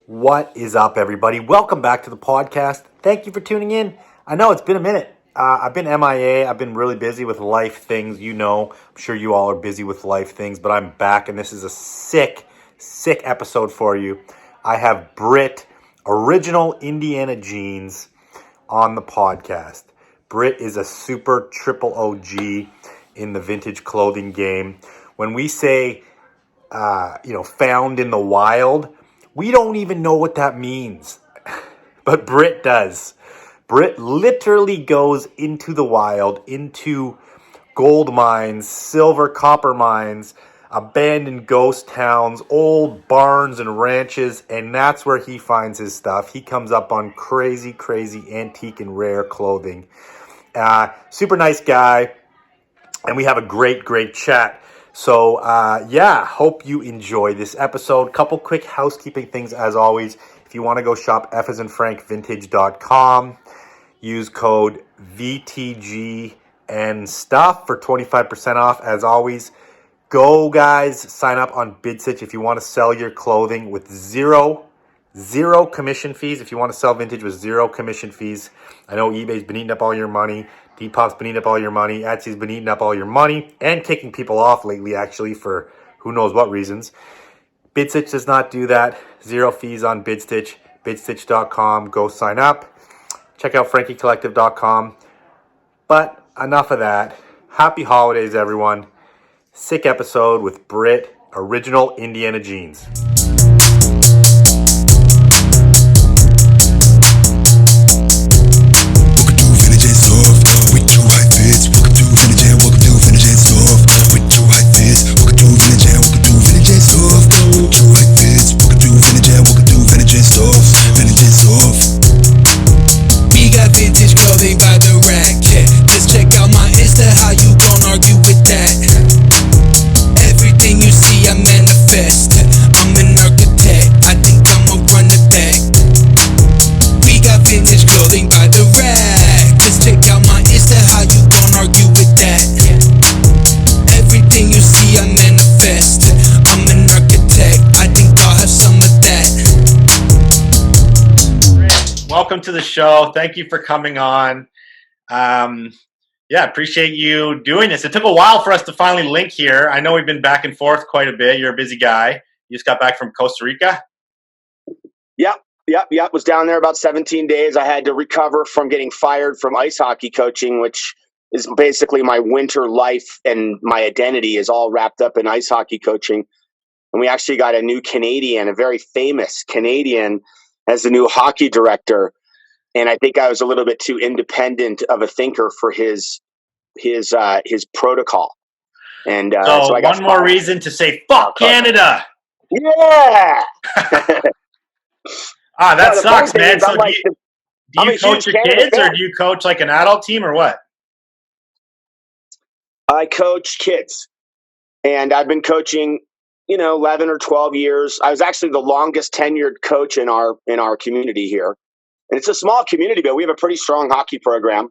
What is up, everybody? Welcome back to the podcast. Thank you for tuning in. I know it's been a minute. I've been MIA. I've been really busy with life things. I'm sure you all are busy with life things, but I'm back, and this is a sick episode for you. I have Brit, original Indiana Jeans, on the podcast. Brit is a super triple OG in the vintage clothing game. When we say, found in the wild, we don't even know what that means, but Brit does. Brit literally goes into the wild, into gold mines, silver, copper mines, abandoned ghost towns, old barns and ranches, and that's where he finds his stuff. He comes up on crazy antique and rare clothing. Super nice guy, and we have a great chat. So, hope you enjoy this episode. Couple quick housekeeping things as always. If you want to go shop FAsInFrankVintage.com, use code VTG and stuff for 25% off. As always, go guys, sign up on BidStitch if you want to sell your clothing with zero commission fees. If you want to sell vintage with zero commission fees. I know eBay's been eating up all your money. Depop's been eating up all your money. Etsy's been eating up all your money and kicking people off lately, actually, for who knows what reasons. BidStitch does not do that. Zero fees on BidStitch. BidStitch.com. Go sign up. Check out FrankieCollective.com. But enough of that. Happy holidays, everyone. Sick episode with Brit, original Indiana Jeans. Welcome to the show. Thank you for coming on. Appreciate you doing this. It took a while for us to finally link here. I know we've been back and forth quite a bit. You're a busy guy. You just got back from Costa Rica? Yep. Was down there about 17 days. I had to recover from getting fired from ice hockey coaching, which is basically my winter life, and my identity is all wrapped up in ice hockey coaching. And we actually got a new Canadian, a very famous Canadian, as the new hockey director. And I think I was a little bit too independent of a thinker for his protocol. And so I got one more reason to say fuck Canada. Yeah. That sucks, man. So do you coach your kids, or do you coach like an adult team, or what? I coach kids, and I've been coaching 11 or 12 years. I was actually the longest tenured coach in our community here. And it's a small community, but we have a pretty strong hockey program.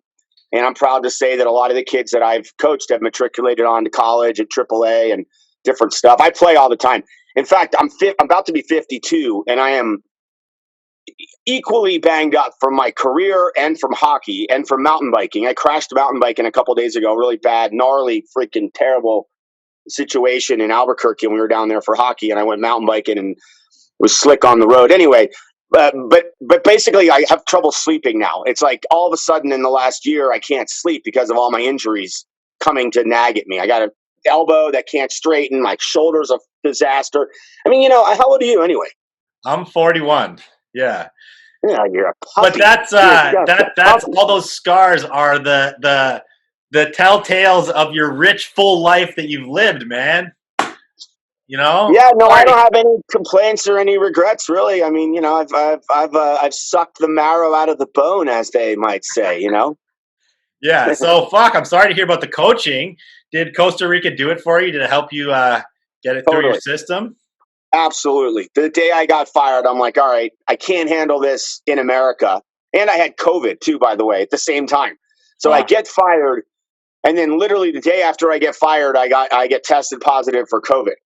And I'm proud to say that a lot of the kids that I've coached have matriculated on to college at AAA and different stuff. I play all the time. In fact, I'm about to be 52, and I am equally banged up from my career and from hockey and from mountain biking. I crashed mountain biking a couple of days ago, really bad, gnarly, freaking terrible situation in Albuquerque, and we were down there for hockey, and I went mountain biking and was slick on the road. Anyway, but basically I have trouble sleeping now. It's like all of a sudden in the last year I can't sleep because of all my injuries coming to nag at me. I got an elbow that can't straighten. My shoulder's a disaster. I mean, how old are you anyway? I'm 41. Yeah. Yeah, you're a puppy. But that's all those scars are the telltales of your rich, full life that you've lived, man. Yeah, no, I don't have any complaints or any regrets, really. I mean, I've sucked the marrow out of the bone, as they might say. Yeah. So I'm sorry to hear about the coaching. Did Costa Rica do it for you? Did it help you get it through your system? Absolutely. The day I got fired, I'm like, all right, I can't handle this in America. And I had COVID too, by the way, at the same time. So I get fired, and then literally the day after I get fired, I get tested positive for COVID.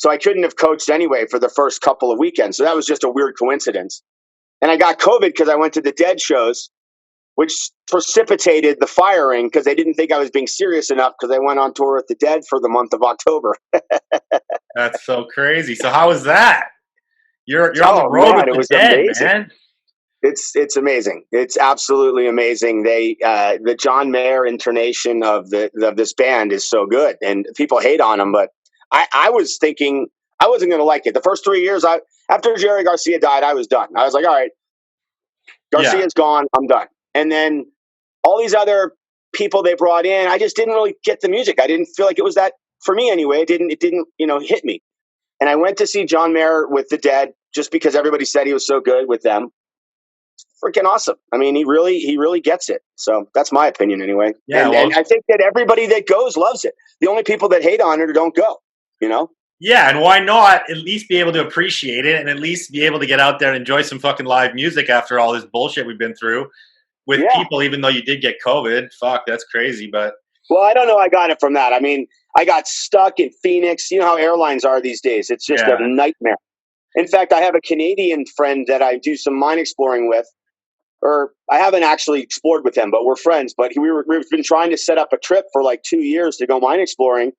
So I couldn't have coached anyway for the first couple of weekends. So that was just a weird coincidence. And I got COVID because I went to the Dead shows, which precipitated the firing because they didn't think I was being serious enough because I went on tour with the Dead for the month of October. That's so crazy. So how was that? You're on the Oh road man, with it the was Dead, amazing. man. It's amazing. It's absolutely amazing. They the John Mayer intonation of this band is so good, and people hate on him. But I was thinking I wasn't going to like it. The first 3 years, after Jerry Garcia died, I was done. I was like, all right, Yeah. Garcia's gone. I'm done. And then all these other people they brought in, I just didn't really get the music. I didn't feel like it was that for me anyway. It didn't hit me. And I went to see John Mayer with the Dead just because everybody said he was so good with them. Freaking awesome. I mean, he really gets it. So that's my opinion anyway. Yeah, And I think that everybody that goes loves it. The only people that hate on it or don't go, you know? yeah, and why not at least be able to appreciate it and at least be able to get out there and enjoy some fucking live music after all this bullshit we've been through with people, even though you did get COVID. Fuck, that's crazy. But well, I don't know. I got it from that. I mean, I got stuck in Phoenix. You know how airlines are these days. It's just a nightmare. In fact, I have a Canadian friend that I do some mine exploring with. Or I haven't actually explored with him, but we're friends. But we've been trying to set up a trip for like 2 years to go mine exploring.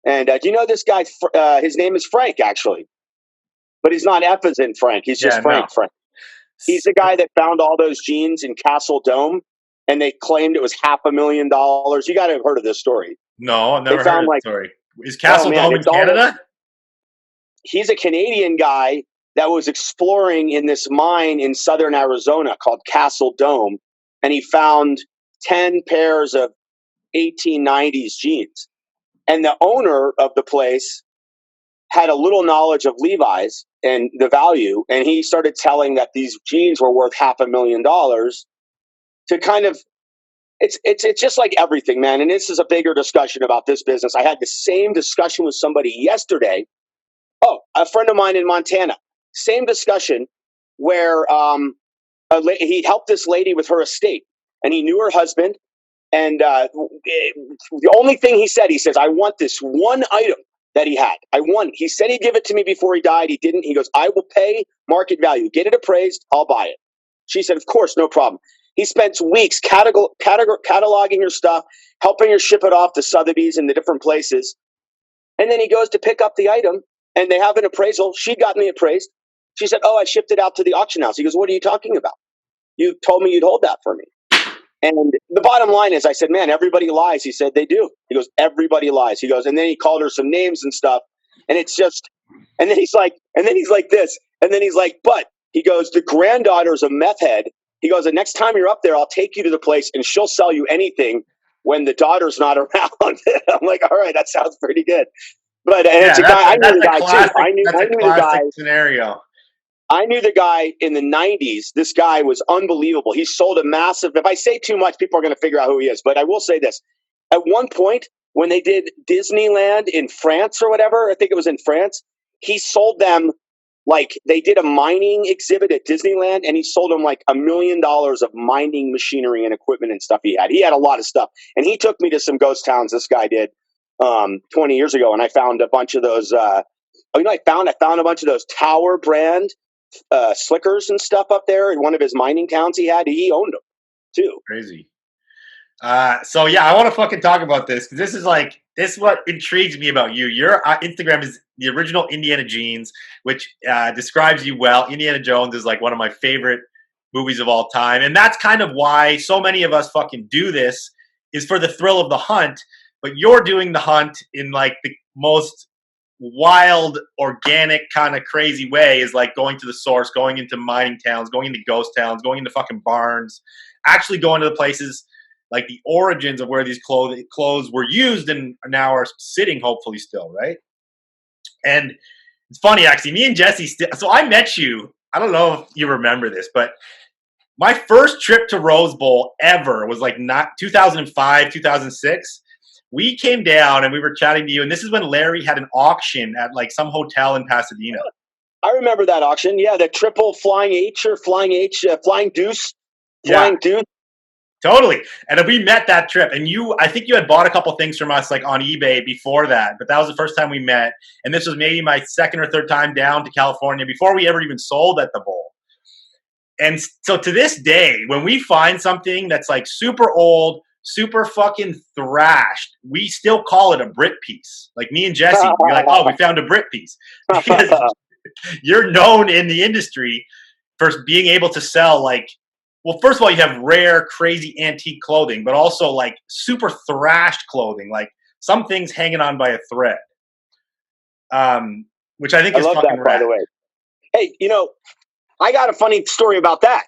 And do you know this guy? His name is Frank, actually. But he's not F as in Frank. He's just Frank. No. Frank. He's the guy that found all those jeans in Castle Dome, and they claimed it was $500,000. You got to have heard of this story. No, I've never heard of the story. Is Castle Dome in Canada? He's a Canadian guy that was exploring in this mine in southern Arizona called Castle Dome, and he found 10 pairs of 1890s jeans. And the owner of the place had a little knowledge of Levi's and the value, and he started telling that these jeans were worth $500,000 to kind of it's just like everything, man. And this is a bigger discussion about this business. I had the same discussion with somebody yesterday. Oh, a friend of mine in Montana. Same discussion where he helped this lady with her estate, and he knew her husband. And the only thing he says, I want this one item that he had. He said he'd give it to me before he died. He didn't. He goes, I will pay market value. Get it appraised. I'll buy it. She said, of course, no problem. He spent weeks cataloging her stuff, helping her ship it off to Sotheby's and the different places. And then he goes to pick up the item, and they have an appraisal. She'd gotten the appraised. She said, oh, I shipped it out to the auction house. He goes, what are you talking about? You told me you'd hold that for me. And the bottom line is, I said, man, everybody lies. He said, they do. He goes, everybody lies. He goes, and then he called her some names and stuff. And it's just, and then he's like this. And then he's like, but he goes, the granddaughter's a meth head. He goes, the next time you're up there, I'll take you to the place and she'll sell you anything when the daughter's not around. I'm like, all right, that sounds pretty good. But it's a guy, I knew the guy too. I knew the guy. Scenario. I knew the guy in the 90s. This guy was unbelievable. He sold a massive, if I say too much, people are going to figure out who he is. But I will say this. At one point, when they did Disneyland in France or whatever, I think it was in France, he sold them, like, they did a mining exhibit at Disneyland, and he sold them like $1 million of mining machinery and equipment and stuff he had. He had a lot of stuff. And he took me to some ghost towns, this guy did, 20 years ago, and I found a bunch of those, I found a bunch of those Tower brand slickers and stuff up there in one of his mining towns he owned them too. Crazy. So yeah, I want to fucking talk about this because this is what intrigues me about you. Your Instagram is the original Indiana Jeans, which describes you well. Indiana Jones is like one of my favorite movies of all time, and that's kind of why so many of us fucking do this, is for the thrill of the hunt. But you're doing the hunt in like the most wild, organic, kind of crazy way, is like going to the source, going into mining towns, going into ghost towns, going into fucking barns, actually going to the places like the origins of where these clothes were used and now are sitting, hopefully still, right? And it's funny, actually, me and Jesse, so I met you, I don't know if you remember this, but my first trip to Rose Bowl ever was like 2005, 2006. We came down and we were chatting to you, and this is when Larry had an auction at like some hotel in Pasadena. I remember that auction. Yeah, the triple flying H or flying H, flying deuce, deuce. Totally. And we met that trip, and I think you had bought a couple things from us like on eBay before that, but that was the first time we met. And this was maybe my second or third time down to California before we ever even sold at the Bowl. And so to this day, when we find something that's like super old, super fucking thrashed, we still call it a Brit piece. Like me and Jesse, we're like, oh, we found a Brit piece. Because you're known in the industry for being able to sell like, well, first of all, you have rare, crazy antique clothing, but also like super thrashed clothing, like some things hanging on by a thread, which I think is fucking rad. By the way. Hey, I got a funny story about that.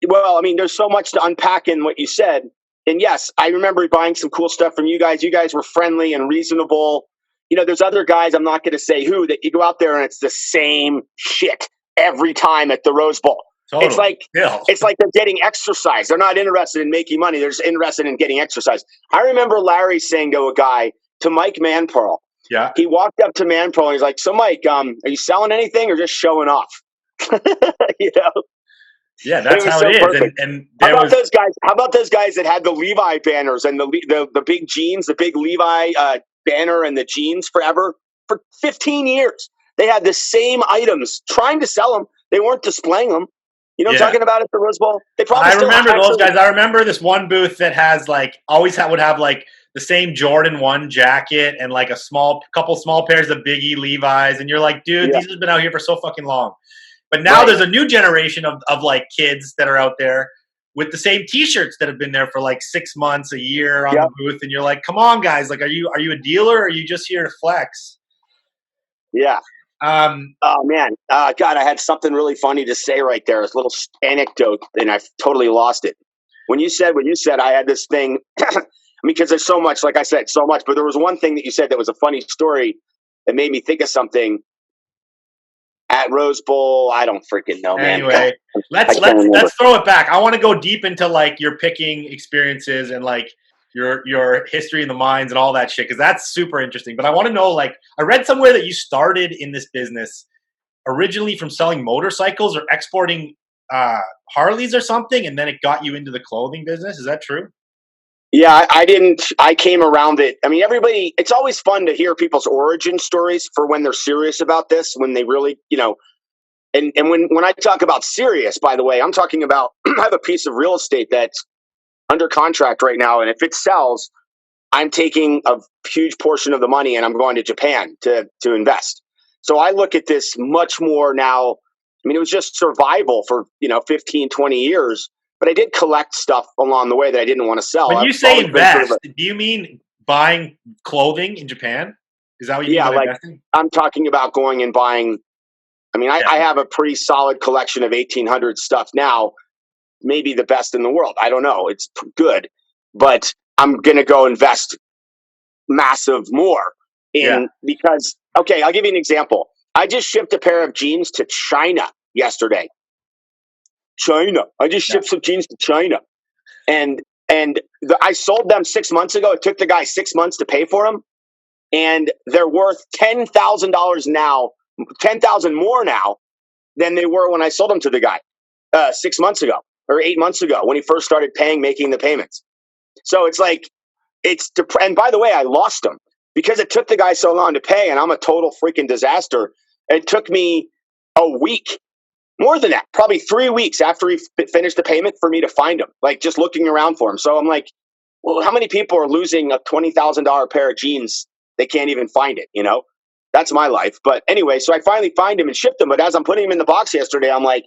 Well, I mean, there's so much to unpack in what you said. And yes, I remember buying some cool stuff from you guys. You guys were friendly and reasonable. There's other guys, I'm not going to say who, that you go out there and it's the same shit every time at the Rose Bowl. Totally. It's like they're getting exercise. They're not interested in making money. They're just interested in getting exercise. I remember Larry saying to Mike Manpearl. Yeah. He walked up to Manpearl and he's like, "So Mike, are you selling anything or just showing off?" Yeah, that's how it is. And how about those guys? How about those guys that had the Levi banners and the big jeans, the big Levi banner and the jeans forever for 15 years? They had the same items, trying to sell them. They weren't displaying them. You know what I'm talking about at the Rose Bowl? I remember those guys. I remember this one booth that has like would have like the same Jordan 1 jacket and like a couple small pairs of Biggie Levi's, and you're like, dude, these have been out here for so fucking long. But now there's a new generation of like kids that are out there with the same T-shirts that have been there for like 6 months, a year on the booth, and you're like, come on, guys, like, are you a dealer or are you just here to flex? Yeah. Oh man, God, I had something really funny to say right there. This little anecdote, and I totally lost it. When you said, I had this thing. Because there's so much, like I said, so much. But there was one thing that you said that was a funny story that made me think of something at Rose Bowl. I don't freaking know, man. Anyway, let's throw it back. I want to go deep into like your picking experiences and like your history in the mines and all that shit, because that's super interesting. But I want to know, like, I read somewhere that you started in this business originally from selling motorcycles or exporting Harleys or something, and then it got you into the clothing business. Is that true? Yeah, I came around it. I mean, it's always fun to hear people's origin stories for when they're serious about this, when they really, and when I talk about serious, by the way, I'm talking about, I have a piece of real estate that's under contract right now. And if it sells, I'm taking a huge portion of the money and I'm going to Japan to invest. So I look at this much more now. I mean, it was just survival for, 15, 20 years. But I did collect stuff along the way that I didn't want to sell. When you say invest, do you mean buying clothing in Japan? Is that what you mean by investing? I'm talking about going and buying. I mean, I have a pretty solid collection of 1800 stuff now, maybe the best in the world. I don't know. It's good. But I'm going to go invest massive more because, okay, I'll give you an example. I just shipped a pair of jeans to China yesterday. I just shipped some jeans to China, and I sold them 6 months ago. It took the guy 6 months to pay for them, and they're worth $10,000 now, 10,000 more now than they were when I sold them to the guy 6 months ago or 8 months ago when he first started making the payments. So it's like and by the way, I lost them because it took the guy so long to pay, and I'm a total freaking disaster. It took me a week. More than that, probably 3 weeks after he finished the payment for me to find him, like just looking around for him. So I'm like, well, how many people are losing a $20,000 pair of jeans? They can't even find it, That's my life. But anyway, so I finally find him and shipped him. But as I'm putting him in the box yesterday, I'm like,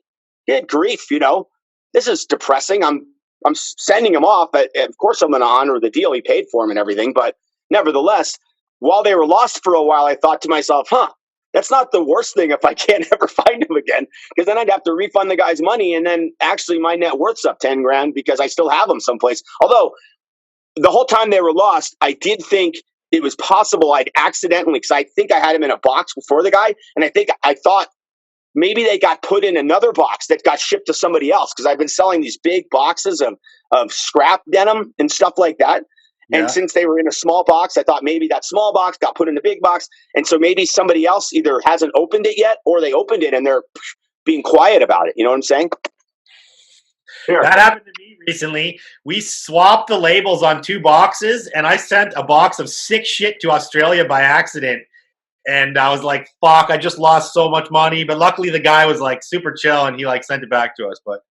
good grief, this is depressing. I'm sending him off. But of course, I'm going to honor the deal. He paid for him and everything. But nevertheless, while they were lost for a while, I thought to myself, that's not the worst thing if I can't ever find him again, because then I'd have to refund the guy's money, and then actually my net worth's up 10 grand because I still have them someplace. Although the whole time they were lost, I did think it was possible I'd accidentally, because I think I had him in a box before the guy, and I thought maybe they got put in another box that got shipped to somebody else, because I've been selling these big boxes of scrap denim and stuff like that. And since they were in a small box, I thought maybe that small box got put in a big box. And so maybe somebody else either hasn't opened it yet, or they opened it and they're being quiet about it. You know what I'm saying? Here. That happened to me recently. We swapped the labels on 2 boxes, and I sent a box of sick shit to Australia by accident. And I was like, fuck, I just lost so much money. But luckily the guy was like super chill and he like sent it back to us. But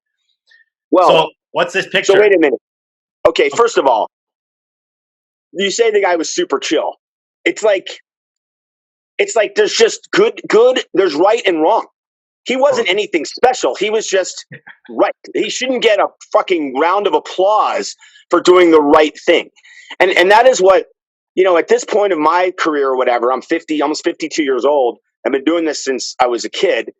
Well, so what's this so picture? wait a minute. Okay, first of all, you say the guy was super chill. It's like there's just good, there's right and wrong. He wasn't anything special. He was just right. He shouldn't get a fucking round of applause for doing the right thing. And that is what, at this point of my career or whatever, I'm 50, almost 52 years old. I've been doing this since I was a kid.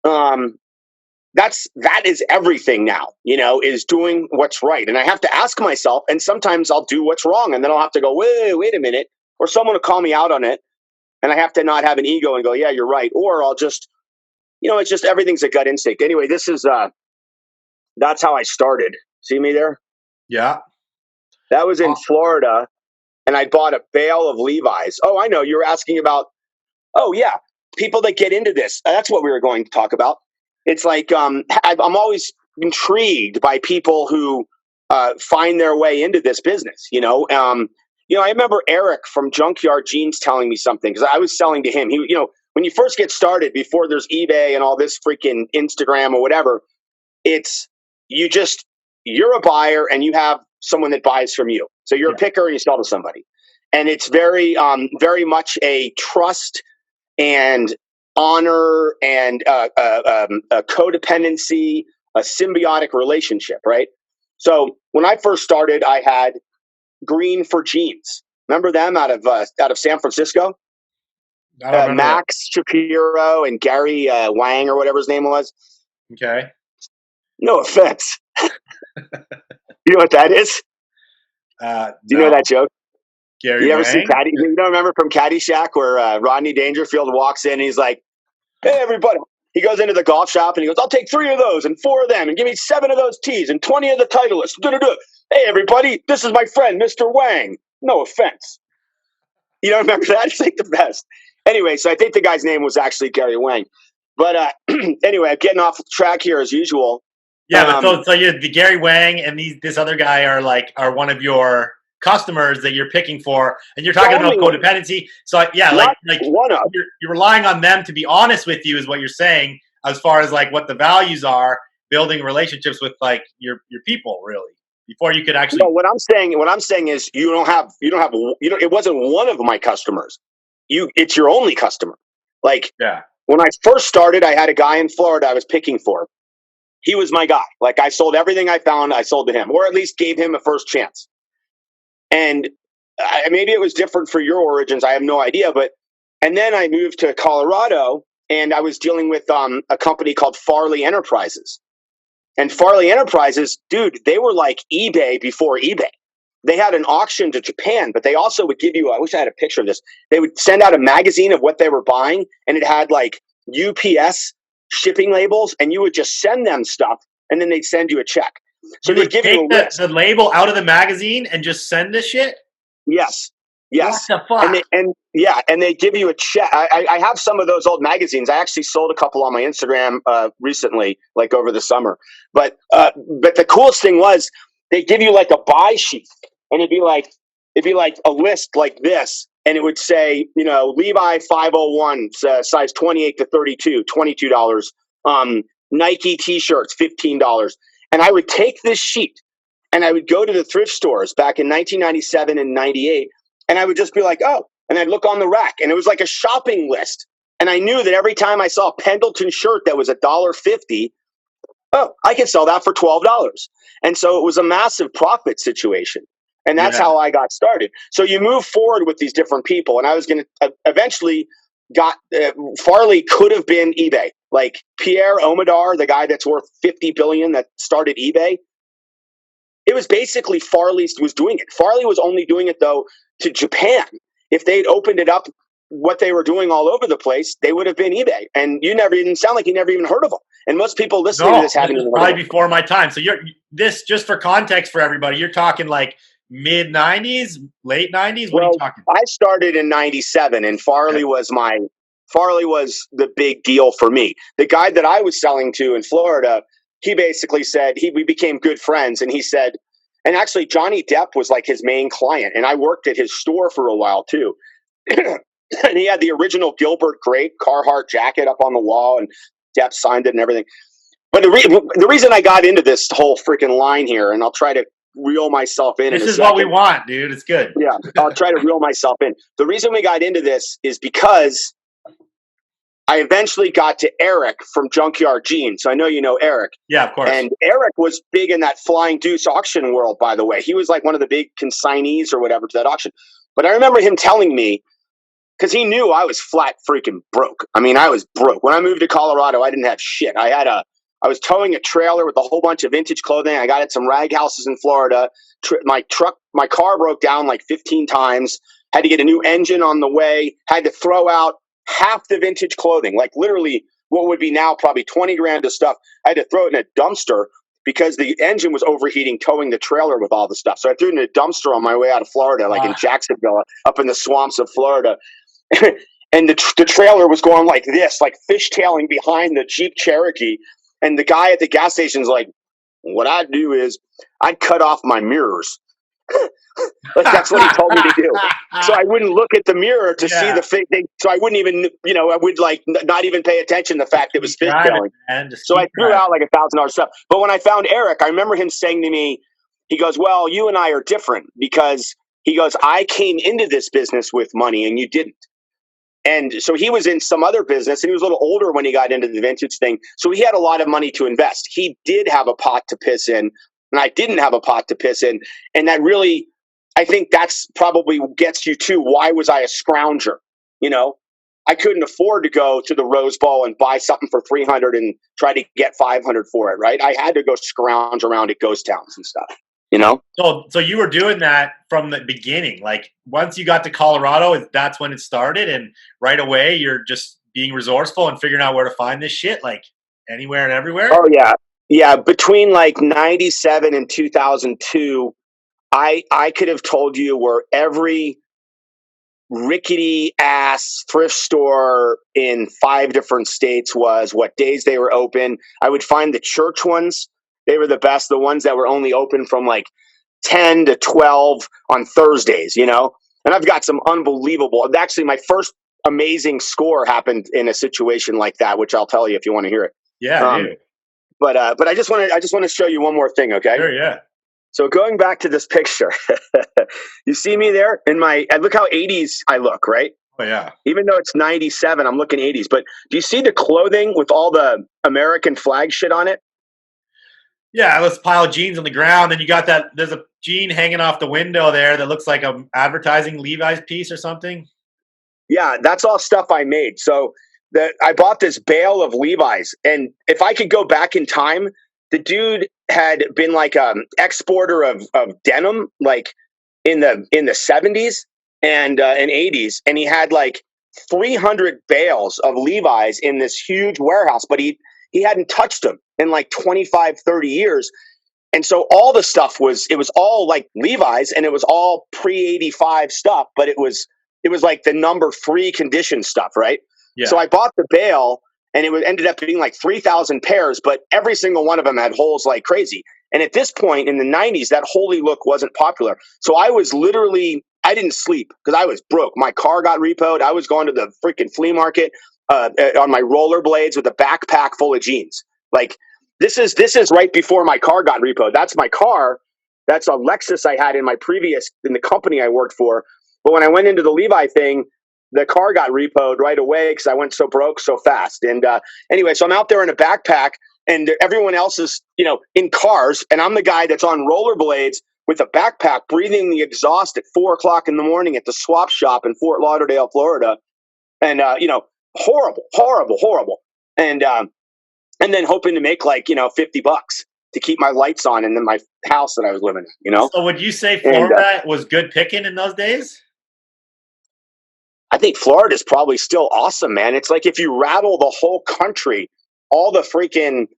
That is everything now, is doing what's right. And I have to ask myself, and sometimes I'll do what's wrong, and then I'll have to go, wait a minute, or someone will call me out on it, and I have to not have an ego and go, yeah, you're right. Or I'll just, it's just everything's a gut instinct. Anyway, that's how I started. See me there? Yeah. That was in Florida, and I bought a bale of Levi's. Oh, I know. You were asking about, oh, yeah, people that get into this. That's what we were going to talk about. It's like I'm always intrigued by people who find their way into this business. I remember Eric from Junkyard Jeans telling me something because I was selling to him. When you first get started, before there's eBay and all this freaking Instagram or whatever, you're a buyer and you have someone that buys from you. So you're a picker and you sell to somebody, and it's very much a trust and honor and a codependency, a symbiotic relationship, right? So when I first started, I had Green for Jeans. Remember them out of San Francisco? Max Shapiro and Gary Wang or whatever his name was. Okay. No offense. You know what that is? Do you know that joke? Gary you ever Wang? see Caddy? You don't remember from Caddyshack where Rodney Dangerfield walks in and he's like, hey, everybody. He goes into the golf shop and he goes, I'll take 3 of those and 4 of them and give me 7 of those tees and 20 of the Titleists. Hey, everybody, this is my friend, Mr. Wang. No offense. You don't remember that? It's like the best. Anyway, so I think the guy's name was actually Gary Wang. But anyway, I'm getting off track here as usual. Yeah, but so you're the Gary Wang and this other guy are one of your customers that you're picking for, and you're talking about codependency. So yeah, like you're relying on them to be honest with you, is what you're saying, as far as like what the values are, building relationships with like your people, really, before you could actually. No, what I'm saying is it wasn't one of my customers. It's your only customer. Like, yeah. When I first started, I had a guy in Florida I was picking for. He was my guy. Like, I sold everything I found, I sold to him, or at least gave him a first chance. And maybe it was different for your origins. I have no idea. And then I moved to Colorado, and I was dealing with a company called Farley Enterprises. And Farley Enterprises, dude, they were like eBay before eBay. They had an auction to Japan, but they also would give you, I wish I had a picture of this. They would send out a magazine of what they were buying, and it had like UPS shipping labels, and you would just send them stuff, and then they'd send you a check. So they give you a list. The label out of the magazine and just send this shit? Yes. What the fuck? And they give you a check. I have some of those old magazines. I actually sold a couple on my Instagram recently, like over the summer. But the coolest thing was they give you like a buy sheet, and it'd be like a list like this, and it would say, Levi 501, size 28 to 32, $22. Nike T-shirts, $15. And I would take this sheet, and I would go to the thrift stores back in 1997 and 98, and I would just be like, oh, and I'd look on the rack, and it was like a shopping list. And I knew that every time I saw a Pendleton shirt that was $1.50, oh, I could sell that for $12. And so it was a massive profit situation. And that's how I got started. So you move forward with these different people. And I was going to eventually Farley could have been eBay. Like Pierre Omidyar, the guy that's worth $50 billion that started eBay. It was basically Farley was doing it. Farley was only doing it, though, to Japan. If they'd opened it up, what they were doing all over the place, they would have been eBay. And you never even sound like you never even heard of them. And most people listening to this haven't even heard of them. Probably before my time. So this, just for context for everybody, you're talking like mid 90s, late 90s? What are you talking? I started in 97, and Farley was the big deal for me. The guy that I was selling to in Florida, he basically said we became good friends, and he said, and actually Johnny Depp was like his main client, and I worked at his store for a while too. And he had the original Gilbert Grape Carhartt jacket up on the wall, and Depp signed it and everything. But the reason I got into this whole freaking line here, and I'll try to reel myself in. This in a is second. What we want, dude. It's good. Yeah, I'll try to reel myself in. The reason we got into this is because I eventually got to Eric from Junkyard Jeans. So I know you know Eric. Yeah, of course. And Eric was big in that Flying Deuce auction world, by the way. He was like one of the big consignees or whatever to that auction. But I remember him telling me, because he knew I was flat freaking broke. I mean, I was broke. When I moved to Colorado, I didn't have shit. I was towing a trailer with a whole bunch of vintage clothing. I got at some rag houses in Florida. My car broke down like 15 times. Had to get a new engine on the way. Had to throw out half the vintage clothing, like literally what would be now probably 20 grand of stuff. I had to throw it in a dumpster because the engine was overheating towing the trailer with all the stuff. So I threw it in a dumpster on my way out of Florida, like in Jacksonville, up in the swamps of Florida. And the trailer was going like this, like fishtailing behind the Jeep Cherokee. And the guy at the gas station's like, what I'd do is I'd cut off my mirrors. Like that's what he told me to do. So I wouldn't look at the mirror to see the thing. So I wouldn't even, I would like not even pay attention to the fact it was fishtailing. So I threw out like $1,000 stuff. But when I found Eric, I remember him saying to me, he goes, well, you and I are different because he goes, I came into this business with money and you didn't. And so he was in some other business, and he was a little older when he got into the vintage thing. So he had a lot of money to invest. He did have a pot to piss in, and I didn't have a pot to piss in. And that really, I think that's probably gets you to why was I a scrounger? I couldn't afford to go to the Rose Bowl and buy something for $300 and try to get $500 for it, right? I had to go scrounge around at ghost towns and stuff. So you were doing that from the beginning. Like once you got to Colorado, that's when it started, and right away you're just being resourceful and figuring out where to find this shit, like anywhere and everywhere. Oh yeah. Between like 97 and 2002, I could have told you where every rickety ass thrift store in 5 different states was, what days they were open. I would find the church ones. They were the best, the ones that were only open from like 10 to 12 on Thursdays, And I've got some unbelievable, actually my first amazing score happened in a situation like that, which I'll tell you if you want to hear it. Yeah, dude. But I just want to show you one more thing, okay? Sure, yeah. So going back to this picture, you see me there look how 80s I look, right? Oh yeah. Even though it's 97, I'm looking 80s. But do you see the clothing with all the American flag shit on it? Yeah, let's pile of jeans on the ground. Then you got that. There's a jean hanging off the window there that looks like a advertising Levi's piece or something. Yeah, that's all stuff I made. So I bought this bale of Levi's, and if I could go back in time, the dude had been like an exporter of denim, like in the 70s and 80s, and he had like 300 bales of Levi's in this huge warehouse, but he hadn't touched them in like 25, 30 years. And so all the stuff was all like Levi's, and it was all pre-85 stuff, but it was like the number 3 condition stuff, right? Yeah. So I bought the bale, and it ended up being like 3,000 pairs, but every single one of them had holes like crazy. And at this point in the 90s, that holy look wasn't popular. So I was literally, I didn't sleep because I was broke. My car got repoed. I was going to the freaking flea market on my rollerblades with a backpack full of jeans. Like this is right before my car got repoed. That's my car. That's a Lexus I had in the company I worked for. But when I went into the Levi thing, the car got repoed right away because I went so broke so fast. And anyway, so I'm out there in a backpack, and everyone else is, in cars, and I'm the guy that's on rollerblades with a backpack, breathing the exhaust at 4:00 in the morning at the swap shop in Fort Lauderdale, Florida, and horrible, and then hoping to make like $50 to keep my lights on in my house that I was living in. So would you say Florida was good picking in those days? I think Florida is probably still awesome, man. It's like if you rattle the whole country, all the freaking,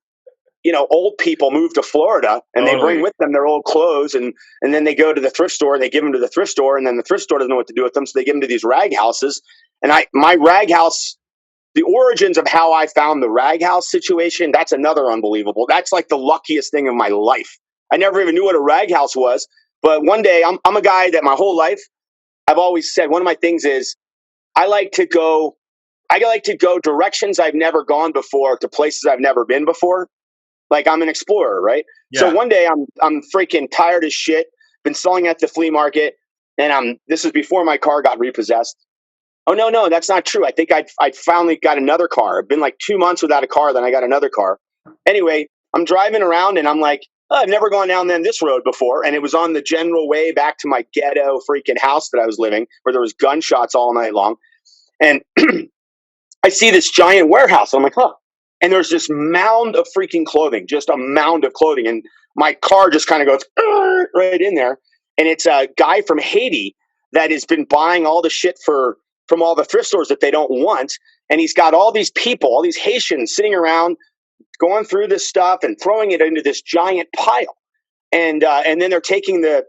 old people move to Florida, and they bring with them their old clothes, and then they go to the thrift store and they give them to the thrift store, and then the thrift store doesn't know what to do with them, so they give them to these rag houses. And my rag house the origins of how I found the rag house situation, that's another unbelievable. That's like the luckiest thing of my life. I never even knew what a rag house was. But one day, I'm a guy that my whole life, I've always said, one of my things is I like to go directions I've never gone before to places I've never been before. Like I'm an explorer, right? Yeah. So one day I'm freaking tired as shit, been selling at the flea market, and this is before my car got repossessed. Oh no, that's not true. I think I'd finally got another car. I've been like 2 months without a car, then I got another car. Anyway, I'm driving around and I'm like, oh, I've never gone down this road before. And it was on the general way back to my ghetto freaking house that I was living, where there was gunshots all night long. And I see this giant warehouse. I'm like, huh. And there's this mound of freaking clothing, just a mound of clothing. And my car just kind of goes right in there. And it's a guy from Haiti that has been buying all the shit from all the thrift stores that they don't want. And he's got all these people, all these Haitians sitting around going through this stuff and throwing it into this giant pile. And then they're taking the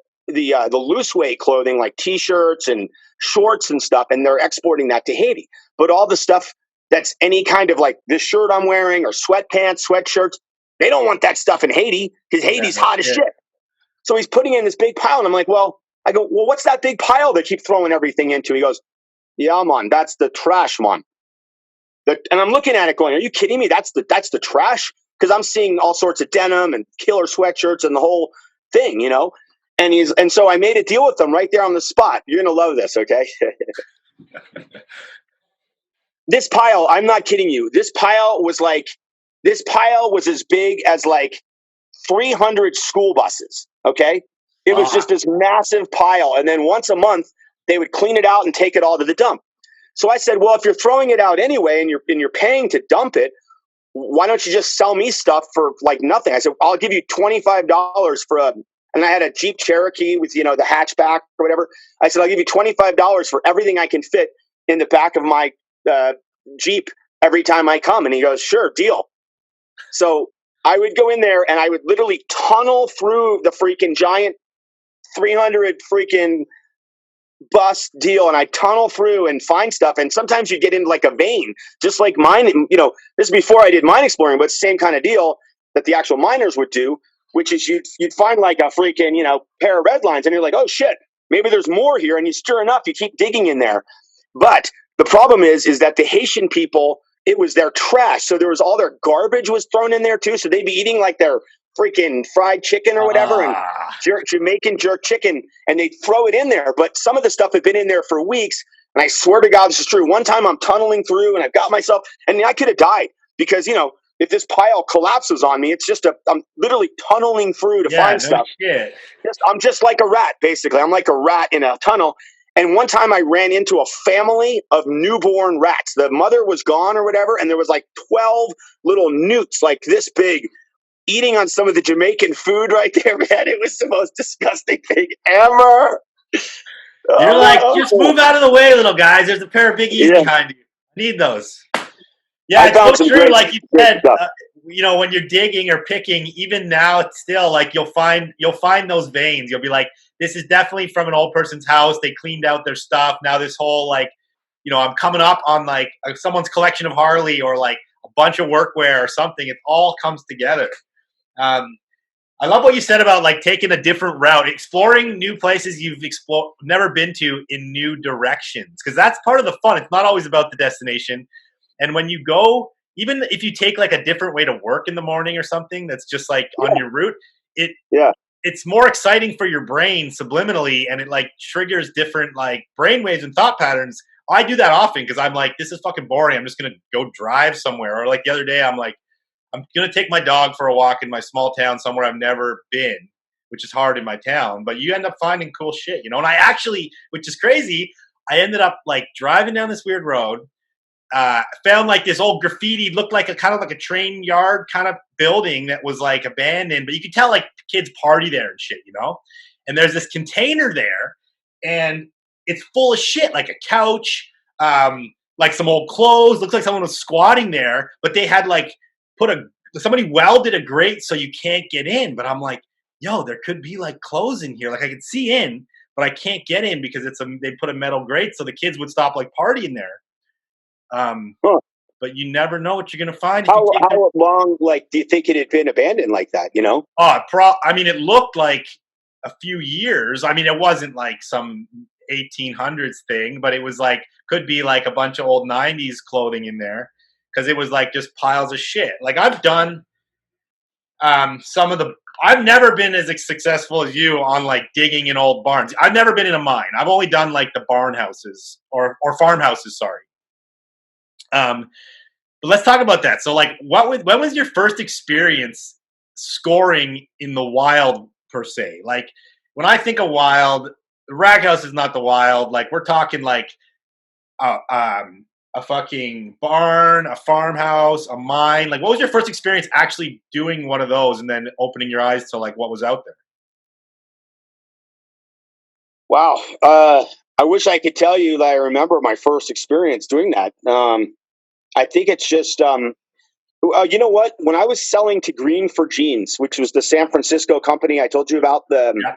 loose weight clothing like T-shirts and shorts and stuff, and they're exporting that to Haiti. But all the stuff that's any kind of like this shirt I'm wearing or sweatpants, sweatshirts, they don't want that stuff in Haiti because Haiti's hot as shit. So he's putting it in this big pile, and I'm like, well, what's that big pile they keep throwing everything into? He goes, yeah, man, that's the trash, man. And I'm looking at it going, are you kidding me? That's the trash? Because I'm seeing all sorts of denim and killer sweatshirts and the whole thing, you know? And so I made a deal with them right there on the spot. You're going to love this, okay? This pile, I'm not kidding you. This pile was as big as like 300 school buses, okay? It was just this massive pile. And then once a month, they would clean it out and take it all to the dump. So I said, well, if you're throwing it out anyway and you're paying to dump it, why don't you just sell me stuff for like nothing? I said, I'll give you $25 and I had a Jeep Cherokee with, the hatchback or whatever. I said, I'll give you $25 for everything I can fit in the back of my Jeep every time I come. And he goes, sure, deal. So I would go in there and I would literally tunnel through the freaking giant 300 freaking bus deal, and I tunnel through and find stuff. And sometimes you get into like a vein, just like mine. This is before I did mine exploring, but it's the same kind of deal that the actual miners would do, which is you'd find like a freaking pair of red lines, and you're like, oh shit, maybe there's more here. And sure enough, you keep digging in there. But the problem is that the Haitian people, it was their trash, so there was all their garbage was thrown in there too. So they'd be eating like their freaking fried chicken or whatever, and Jamaican jerk chicken, and they'd throw it in there. But some of the stuff had been in there for weeks, and I swear to God, this is true. One time I'm tunneling through, and I've got myself, and I could have died because, if this pile collapses on me, it's just I'm literally tunneling through to find stuff. Shit. I'm just like a rat, basically. I'm like a rat in a tunnel. And one time I ran into a family of newborn rats. The mother was gone or whatever, and there was like 12 little newts like this big, eating on some of the Jamaican food right there, man. It was the most disgusting thing ever. You're like, just move out of the way, little guys. There's a pair of biggies behind you. I need those. Yeah, it's so true. Like you said, when you're digging or picking, even now, it's still like you'll find those veins. You'll be like, this is definitely from an old person's house. They cleaned out their stuff. Now this whole I'm coming up on like someone's collection of Harley or like a bunch of workwear or something. It all comes together. I love what you said about like taking a different route, exploring new places you've never been to in new directions, because that's part of the fun. It's not always about the destination. And when you go, even if you take like a different way to work in the morning or something that's just like on your route, it's more exciting for your brain subliminally, and it like triggers different like brainwaves and thought patterns. I do that often because I'm like, this is fucking boring. I'm just going to go drive somewhere. Or like the other day, I'm like, I'm going to take my dog for a walk in my small town somewhere I've never been, which is hard in my town. But you end up finding cool shit, And I actually, which is crazy, I ended up like driving down this weird road, found like this old graffiti, looked like a kind of like a train yard kind of building that was like abandoned. But you could tell like kids party there and shit, And there's this container there, and it's full of shit, like a couch, like some old clothes. Looks like someone was squatting there, but they had like somebody welded a grate so you can't get in. But I'm like, yo, there could be like clothes in here. Like I could see in, but I can't get in because they put a metal grate so the kids would stop like partying there. But but you never know what you're going to find if you How take the. how long, like, do you think it had been abandoned like that? You know? I mean, it looked like a few years. I mean, it wasn't like some 1800s thing, but it was like could be like a bunch of old 90s clothing in there because it was like just piles of shit. Like I've done some of the. I've never been as successful as you on like digging in old barns. I've never been in a mine. I've only done like the barn houses or farmhouses. Sorry. But let's talk about that. So, like, when was your first experience scoring in the wild per se? Like, when I think of wild, the rag house is not the wild. Like, we're talking like a fucking barn, a farmhouse, a mine. Like, what was your first experience actually doing one of those, and then opening your eyes to like what was out there? Wow. I wish I could tell you that I remember my first experience doing that. I think it's just, you know what? When I was selling to Green for Jeans, which was the San Francisco company I told you about, Yeah.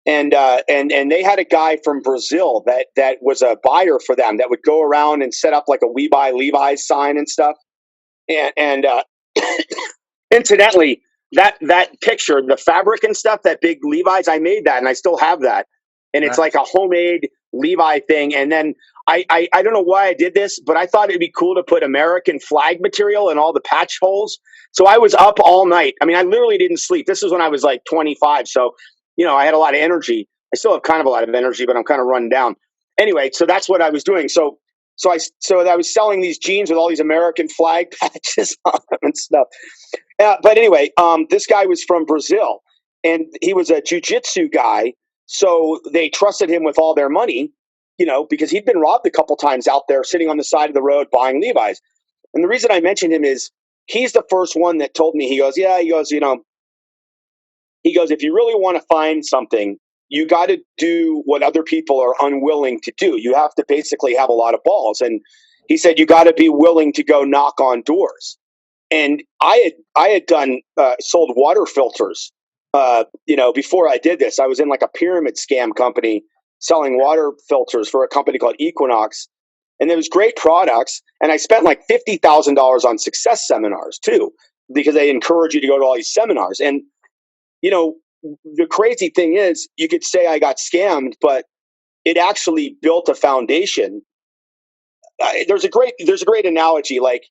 and they had a guy from Brazil that was a buyer for them that would go around and set up like a "We Buy Levi's" sign and stuff. And incidentally, that picture, the fabric and stuff, that big Levi's, I made that and I still have that. And it's like Nice. a homemade Levi thing. And then I don't know why I did this, but I thought it'd be cool to put American flag material in all the patch holes. So I was up all night. I mean, I literally didn't sleep. This was when I was like 25. So, you know, I had a lot of energy. I still have kind of a lot of energy, but I'm kind of run down. Anyway, so that's what I was doing. So I was selling these jeans with all these American flag patches on them and stuff. But anyway, this guy was from Brazil, and he was a jujitsu guy. So they trusted him with all their money, you know, because he'd been robbed a couple times out there, sitting on the side of the road buying Levi's. And the reason I mentioned him is he's the first one that told me. He goes, yeah, he goes, you know, he goes, if you really want to find something, you got to do what other people are unwilling to do. You have to basically have a lot of balls. And he said, you got to be willing to go knock on doors. And I had done sold water filters, you know, before I did this. I was in like a pyramid scam company selling water filters for a company called Equinox, and there was great products. And I spent like $50,000 on success seminars too, because they encourage you to go to all these seminars. And you know, the crazy thing is, you could say I got scammed, but it actually built a foundation. There's a great analogy, like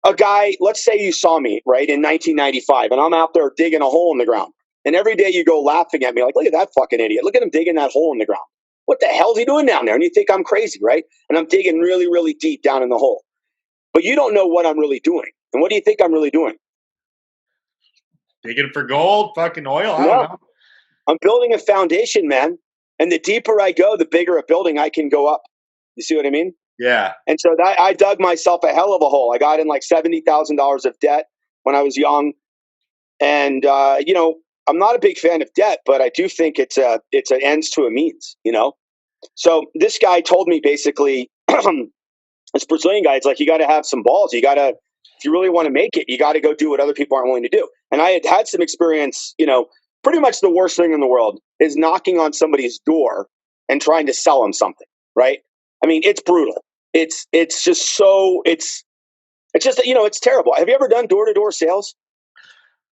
a guy, let's say you saw me, right, in 1995, and I'm out there digging a hole in the ground. And every day you go laughing at me, like, look at that fucking idiot. Look at him digging that hole in the ground. What the hell's he doing down there? And you think I'm crazy, right? And I'm digging really, really deep down in the hole. But you don't know what I'm really doing. And what do you think I'm really doing? Digging for gold, fucking oil. I don't No, know. I'm building a foundation, man. And the deeper I go, the bigger a building I can go up. You see what I mean? Yeah. And so I dug myself a hell of a hole. I got in like $70,000 of debt when I was young. And you know, I'm not a big fan of debt, but I do think it's an ends to a means, you know? So this guy told me basically, this Brazilian guy, it's like, you got to have some balls. You got to, if you really want to make it, you got to go do what other people aren't willing to do. And I had some experience, you know, pretty much the worst thing in the world is knocking on somebody's door and trying to sell them something, right? I mean, it's brutal. It's just so, it's just, you know, it's terrible. Have you ever done door-to-door sales?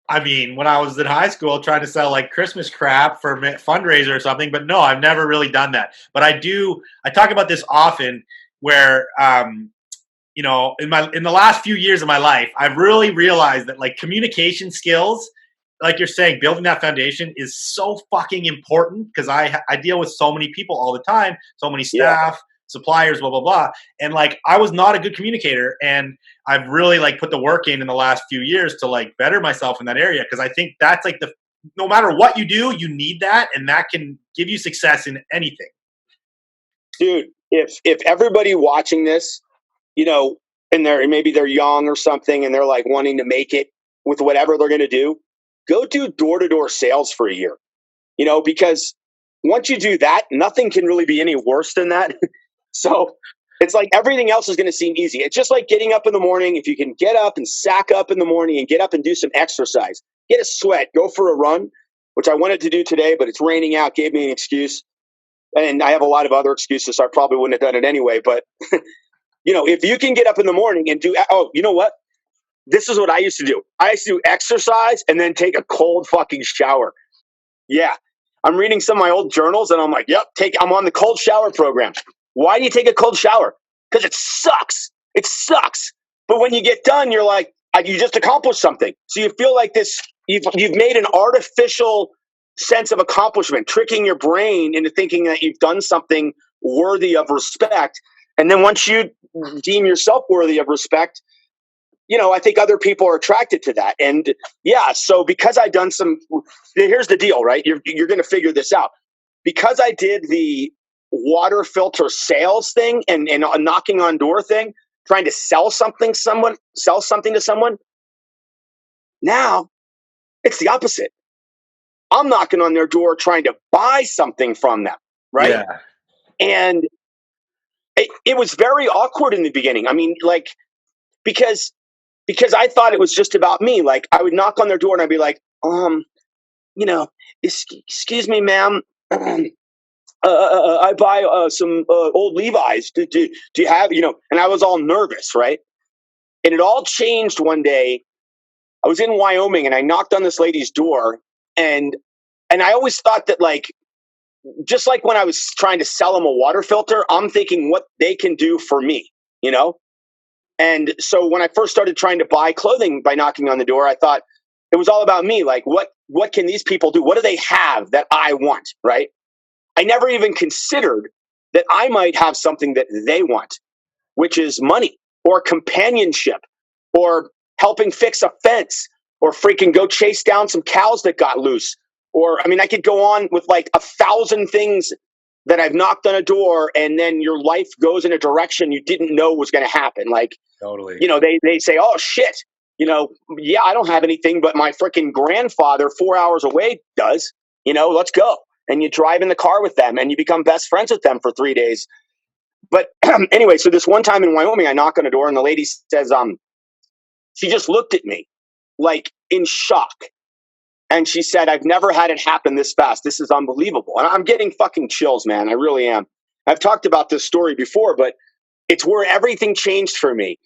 I mean, when I was in high school trying to sell like Christmas crap for a fundraiser or something, but no, I've never really done that. But I talk about this often where, you know, in the last few years of my life, I've really realized that like communication skills, like you're saying, building that foundation is so fucking important because I deal with so many people all the time, so many Yeah. staff, suppliers, blah, blah, blah. And like, I was not a good communicator. And I've really like put the work in the last few years to like better myself in that area. Cause I think that's like no matter what you do, you need that. And that can give you success in anything. Dude, if everybody watching this, you know, and maybe they're young or something and they're like wanting to make it with whatever they're going to do, go do door-to-door sales for a year, you know, because once you do that, nothing can really be any worse than that. So it's like everything else is going to seem easy. It's just like getting up in the morning. If you can get up and sack up in the morning and get up and do some exercise, get a sweat, go for a run, which I wanted to do today, but it's raining out, gave me an excuse. And I have a lot of other excuses, so I probably wouldn't have done it anyway. But if you can get up in the morning and do, oh, you know what? This is what I used to do. I used to do exercise and then take a cold fucking shower. Yeah. I'm reading some of my old journals and I'm like, yep, I'm on the cold shower program. Why do you take a cold shower? Because it sucks. It sucks. But when you get done, you're like, you just accomplished something. So you feel like this, you've made an artificial sense of accomplishment, tricking your brain into thinking that you've done something worthy of respect. And then once you deem yourself worthy of respect, I think other people are attracted to that. And yeah, so because I done here's the deal, right? You're going to figure this out. Because I did the water filter sales thing and a knocking on door thing, trying to sell something to someone. Now it's the opposite. I'm knocking on their door trying to buy something from them, right? Yeah. And it was very awkward in the beginning. I mean, like, because I thought it was just about me. Like, I would knock on their door and I'd be like, excuse me, ma'am. I buy some old Levi's. Do you have, and I was all nervous, right? And it all changed one day. I was in Wyoming and I knocked on this lady's door, and I always thought that, like, just like when I was trying to sell them a water filter, I'm thinking what they can do for me, And so when I first started trying to buy clothing by knocking on the door, I thought it was all about me. Like, what can these people do? What do they have that I want, right? I never even considered that I might have something that they want, which is money or companionship or helping fix a fence or freaking go chase down some cows that got loose. Or, I mean, I could go on with like 1,000 things that I've knocked on a door and then your life goes in a direction you didn't know was going to happen. Like, Totally. They say, oh shit, yeah, I don't have anything, but my freaking grandfather 4 hours away does, let's go. And you drive in the car with them and you become best friends with them for 3 days. But anyway, so this one time in Wyoming, I knock on a door and the lady says, she just looked at me like in shock. And she said, I've never had it happen this fast. This is unbelievable. And I'm getting fucking chills, man. I really am. I've talked about this story before, but it's where everything changed for me.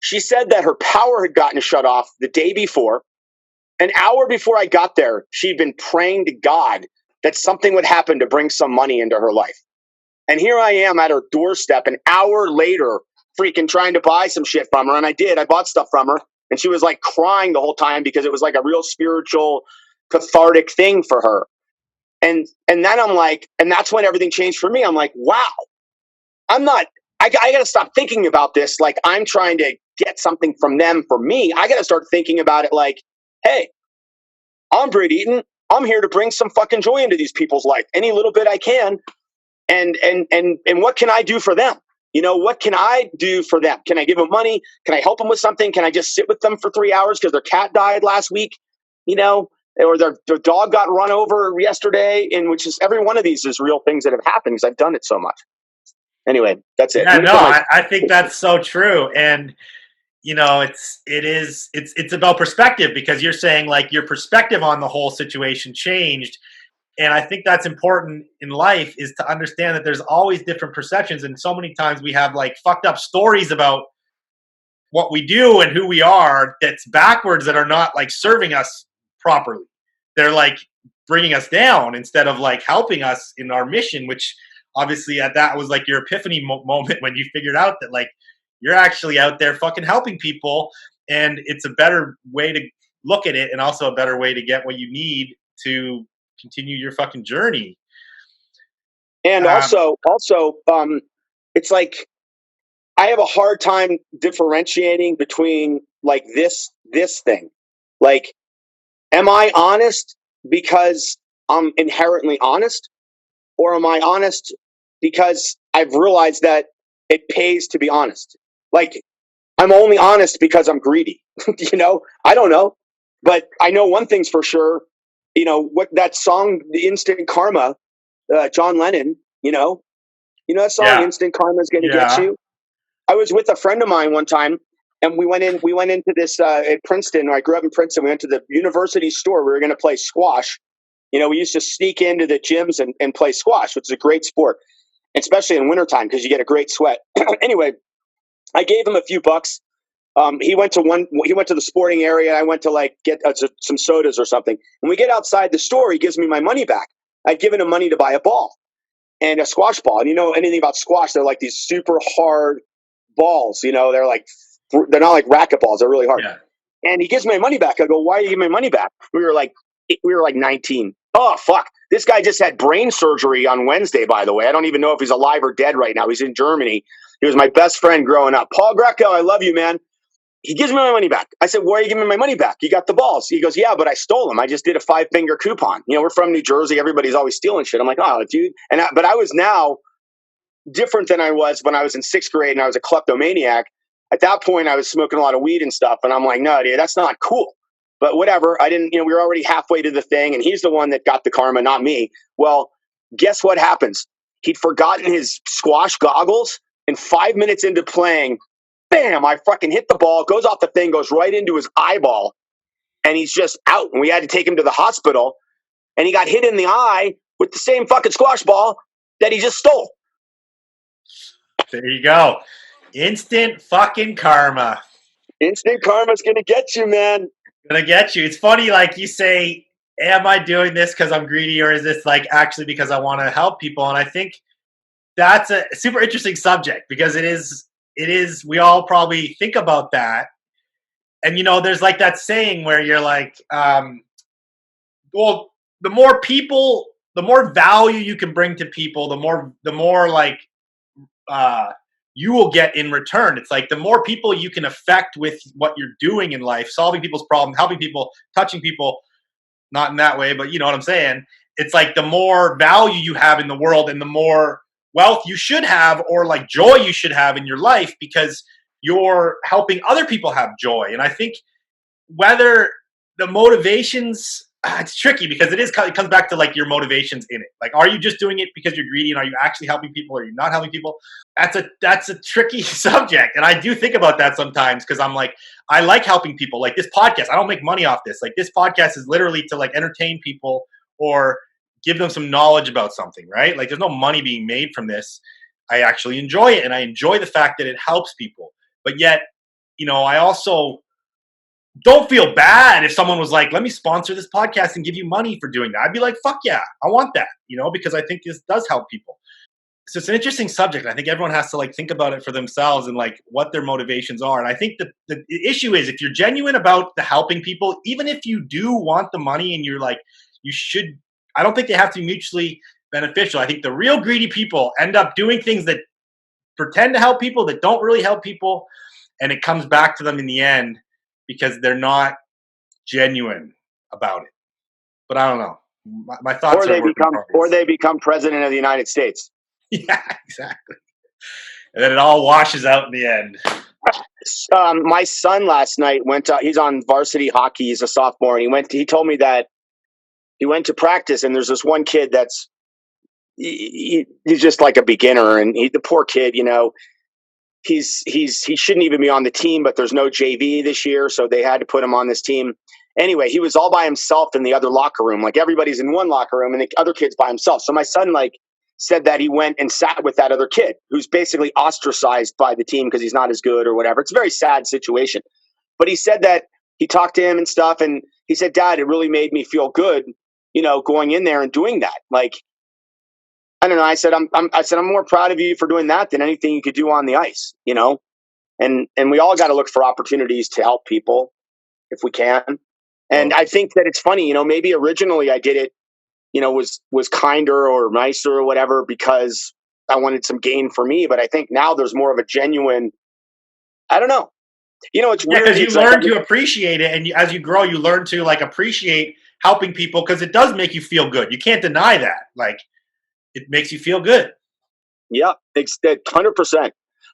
She said that her power had gotten shut off the day before. An hour before I got there, she'd been praying to God that something would happen to bring some money into her life. And here I am at her doorstep an hour later, freaking trying to buy some shit from her. And I did. I bought stuff from her. And she was like crying the whole time because it was like a real spiritual, cathartic thing for her. And then I'm like, and that's when everything changed for me. I'm like, wow, I got to stop thinking about this like I'm trying to get something from them for me. I got to start thinking about it like, hey, I'm Brit Eaton. I'm here to bring some fucking joy into these people's life, any little bit I can. And what can I do for them? What can I do for them? Can I give them money? Can I help them with something? Can I just sit with them for 3 hours because their cat died last week? Or their dog got run over yesterday, and which is every one of these is real things that have happened because I've done it so much. Anyway, that's it. Yeah, no, I think that's so true. And it's about perspective, because you're saying like your perspective on the whole situation changed. And I think that's important in life, is to understand that there's always different perceptions. And so many times we have like fucked up stories about what we do and who we are that's backwards, that are not like serving us properly. They're like bringing us down instead of like helping us in our mission, which obviously that was like your epiphany moment when you figured out that like you're actually out there fucking helping people, and it's a better way to look at it, and also a better way to get what you need to continue your fucking journey. And also, it's like I have a hard time differentiating between like this thing. Like, am I honest because I'm inherently honest, or am I honest because I've realized that it pays to be honest? Like, I'm only honest because I'm greedy. I don't know, but I know one thing's for sure. What that song, "The Instant Karma," John Lennon. That song, Yeah. "Instant Karma is going to get you." I was with a friend of mine one time, and we went into this at Princeton. I grew up in Princeton. We went to the university store. We were going to play squash. We used to sneak into the gyms and play squash, which is a great sport, especially in wintertime because you get a great sweat. Anyway, I gave him a few bucks. He went to the sporting area. And I went to like get some sodas or something. When we get outside the store, he gives me my money back. I'd given him money to buy a ball and a squash ball. And you know anything about squash? They're like these super hard balls. You know, they're not like racket balls. They're really hard. Yeah. And he gives me my money back. I go, why are you giving me my money back? We were like 19. Oh, fuck. This guy just had brain surgery on Wednesday, by the way. I don't even know if he's alive or dead right now. He's in Germany. He was my best friend growing up. Paul Greco, I love you, man. He gives me my money back. I said, why are you giving me my money back? You got the balls. He goes, yeah, but I stole them. I just did a 5-finger coupon. You know, we're from New Jersey. Everybody's always stealing shit. I'm like, oh, dude. But I was now different than I was when I was in 6th grade and I was a kleptomaniac. At that point, I was smoking a lot of weed and stuff. And I'm like, no, dude, that's not cool. But whatever. I didn't, we were already halfway to the thing. And he's the one that got the karma, not me. Well, guess what happens? He'd forgotten his squash goggles. And 5 minutes into playing, bam, I fucking hit the ball, goes off the thing, goes right into his eyeball. And he's just out. And we had to take him to the hospital. And he got hit in the eye with the same fucking squash ball that he just stole. There you go. Instant fucking karma. Instant karma's going to get you, man. Gonna get you. It's funny, like you say, am I doing this because I'm greedy, or is this like actually because I want to help people? And I think that's a super interesting subject because it is, we all probably think about that. And, there's like that saying where you're like, well, the more people, the more value you can bring to people, the more like, you will get in return. It's like the more people you can affect with what you're doing in life, solving people's problems, helping people, touching people, not in that way, but you know what I'm saying? It's like the more value you have in the world and the more wealth you should have, or like joy you should have in your life, because you're helping other people have joy. And I think whether the motivations, it's tricky because it comes back to like your motivations in it. Like, are you just doing it because you're greedy, and are you actually helping people, or are you not helping people? That's a tricky subject. And I do think about that sometimes because I'm like, I like helping people. Like this podcast, I don't make money off this. Like this podcast is literally to like entertain people or give them some knowledge about something, right? Like there's no money being made from this. I actually enjoy it, and I enjoy the fact that it helps people. But yet, I also don't feel bad if someone was like, let me sponsor this podcast and give you money for doing that. I'd be like, fuck yeah, I want that, because I think this does help people. So it's an interesting subject. I think everyone has to like think about it for themselves and like what their motivations are. And I think the issue is if you're genuine about the helping people, even if you do want the money and you're like, I don't think they have to be mutually beneficial. I think the real greedy people end up doing things that pretend to help people that don't really help people. And it comes back to them in the end because they're not genuine about it. But I don't know. My thoughts or they become president of the United States. Yeah, exactly. And then it all washes out in the end. My son last night he's on varsity hockey. He's a sophomore. And he told me that he went to practice, and there's this one kid that's he's just like a beginner, and the poor kid, he shouldn't even be on the team, but there's no JV this year, so they had to put him on this team. Anyway, he was all by himself in the other locker room. Like everybody's in one locker room, and the other kid's by himself. So my son said that he went and sat with that other kid who's basically ostracized by the team because he's not as good or whatever. It's a very sad situation. But he said that he talked to him and stuff, and he said, Dad, it really made me feel good, going in there and doing that. Like, I don't know. I said, I'm more proud of you for doing that than anything you could do on the ice, and we all got to look for opportunities to help people if we can. And I think that it's funny, maybe originally I did it, was kinder or nicer or whatever because I wanted some gain for me. But I think now there's more of a genuine, I don't know. It's weird. Because you learn to appreciate it. And as you grow, you learn to like appreciate helping people because it does make you feel good. You can't deny that. Like it makes you feel good. Yeah, 100%.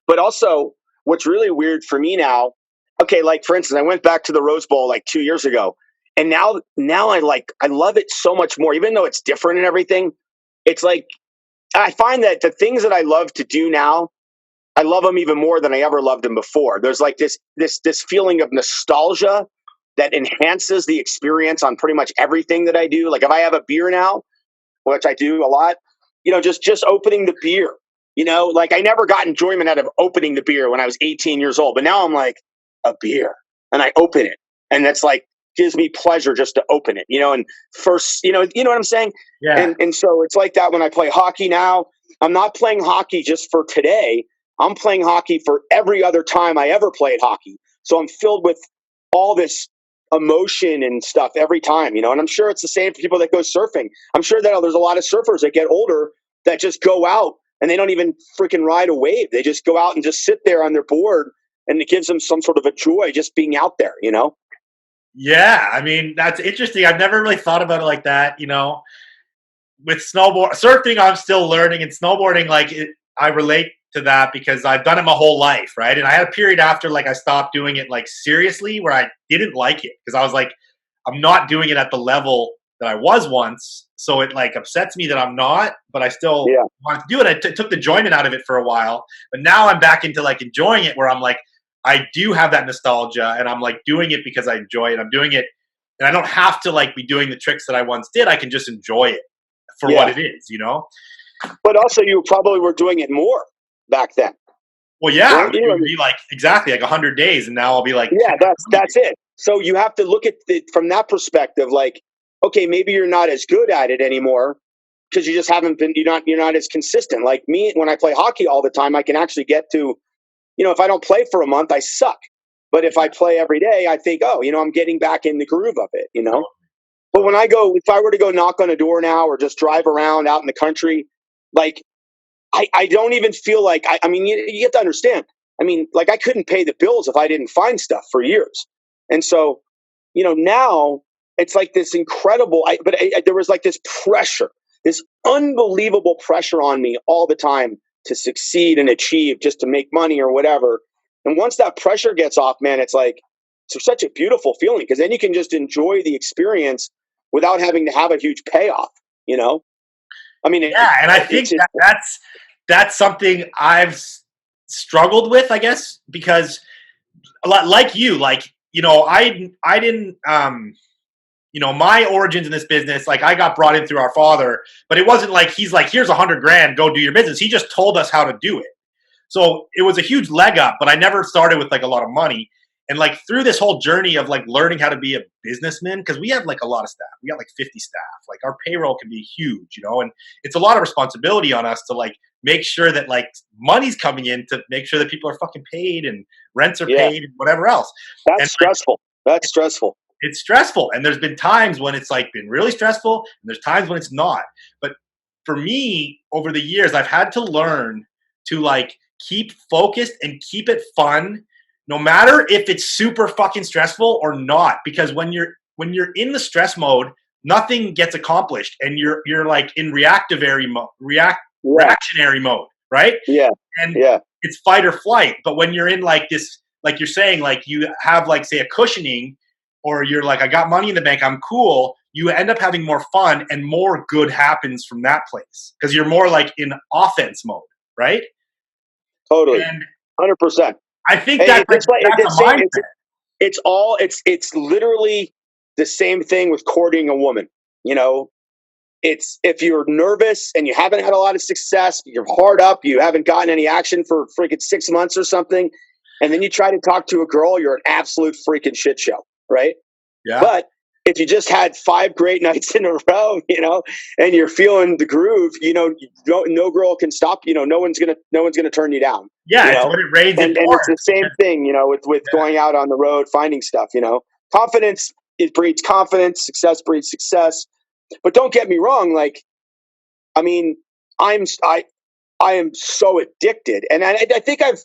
But also what's really weird for me now, okay, like for instance, I went back to the Rose Bowl like 2 years ago. And now I love it so much more, even though it's different and everything. It's like, I find that the things that I love to do now, I love them even more than I ever loved them before. There's like this feeling of nostalgia that enhances the experience on pretty much everything that I do. Like if I have a beer now, which I do a lot, just opening the beer You know, like I never got enjoyment out of opening the beer when I was 18 years old, but now I'm like, a beer, and I open it, and that's like gives me pleasure just to open it, you know. And first, you know what I'm saying? Yeah. And so it's like that when I play hockey now. I'm not playing hockey just for today. I'm playing hockey for every other time I ever played hockey. So I'm filled with all this emotion and stuff every time, you know. And I'm sure it's the same for people that go surfing. I'm sure that there's a lot of surfers that get older that just go out and they don't even freaking ride a wave. They just go out and just sit there on their board, and it gives them some sort of a joy just being out there, you know? Yeah. I mean, that's interesting. I've never really thought about it like that, you know. With surfing, I'm still learning, and snowboarding, I relate to that because I've done it my whole life, right? And I had a period after I stopped doing it seriously where I didn't like it because I was like, I'm not doing it at the level that I was once. So it upsets me that I'm not, but I still want to do it. I took the enjoyment out of it for a while, but now I'm back into enjoying it where I'm like, I do have that nostalgia and I'm doing it because I enjoy it. I'm doing it and I don't have to be doing the tricks that I once did. I can just enjoy it for what it is, you know? But also you probably were doing it more back then. Well, yeah, Weren't it you? would be exactly 100 days, and now I'll be Yeah, that's it. So you have to look at it from that perspective. Okay, maybe you're not as good at it anymore because you just haven't been. You're not as consistent. Like me, when I play hockey all the time, I can actually get to. If I don't play for a month, I suck. But if I play every day, I think, oh, I'm getting back in the groove of it. You know. But when if I were to go knock on a door now or just drive around out in the country, I don't even feel like I mean, you have to understand. I mean, I couldn't pay the bills if I didn't find stuff for years. And so, now it's this incredible, there was this pressure, this unbelievable pressure on me all the time to succeed and achieve just to make money or whatever. And once that pressure gets off, man, it's such a beautiful feeling because then you can just enjoy the experience without having to have a huge payoff, you know? I mean, yeah, and I think that's something I've struggled with, I guess, because a lot like you, I didn't my origins in this business, I got brought in through our father, but it wasn't he's here's 100 grand, go do your business. He just told us how to do it. So it was a huge leg up, but I never started with a lot of money. And through this whole journey of learning how to be a businessman, because we have a lot of staff, we got 50 staff, our payroll can be huge, and it's a lot of responsibility on us to make sure that money's coming in to make sure that people are fucking paid and rents are paid and whatever else. That's stressful. That's stressful. It's stressful. And there's been times when it's been really stressful and there's times when it's not. But for me, over the years, I've had to learn to keep focused and keep it fun, no matter if it's super fucking stressful or not. Because when you're in the stress mode, nothing gets accomplished, and you're in reactionary mode, right? Yeah. And it's fight or flight. But when you're in this, you're saying, you have say a cushioning, or you're I got money in the bank, I'm cool. You end up having more fun and more good happens from that place because you're more in offense mode, right? Totally. And 100%. I think that's a mindset. It's literally the same thing with courting a woman. It's if you're nervous and you haven't had a lot of success, you're hard up, you haven't gotten any action for freaking 6 months or something, and then you try to talk to a girl, you're an absolute freaking shit show, right? Yeah. But if you just had 5 great nights in a row, and you're feeling the groove, no girl can stop. No one's gonna turn you down. Yeah, it's when it rains. And it's the same thing, with going out on the road, finding stuff. Confidence, it breeds confidence. Success breeds success. But don't get me wrong. I mean, I am so addicted, and I think I've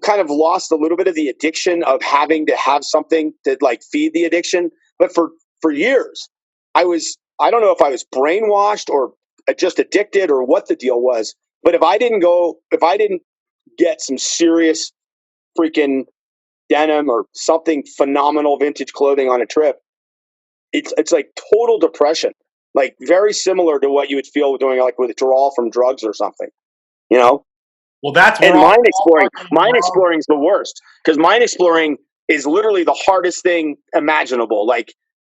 kind of lost a little bit of the addiction of having to have something to feed the addiction. But for years, I don't know if I was brainwashed or just addicted or what the deal was. But if I didn't get some serious freaking denim or something phenomenal vintage clothing on a trip, it's total depression. Very similar to what you would feel doing withdrawal from drugs or something, Well, that's and mine exploring is the worst because mine exploring is literally the hardest thing imaginable.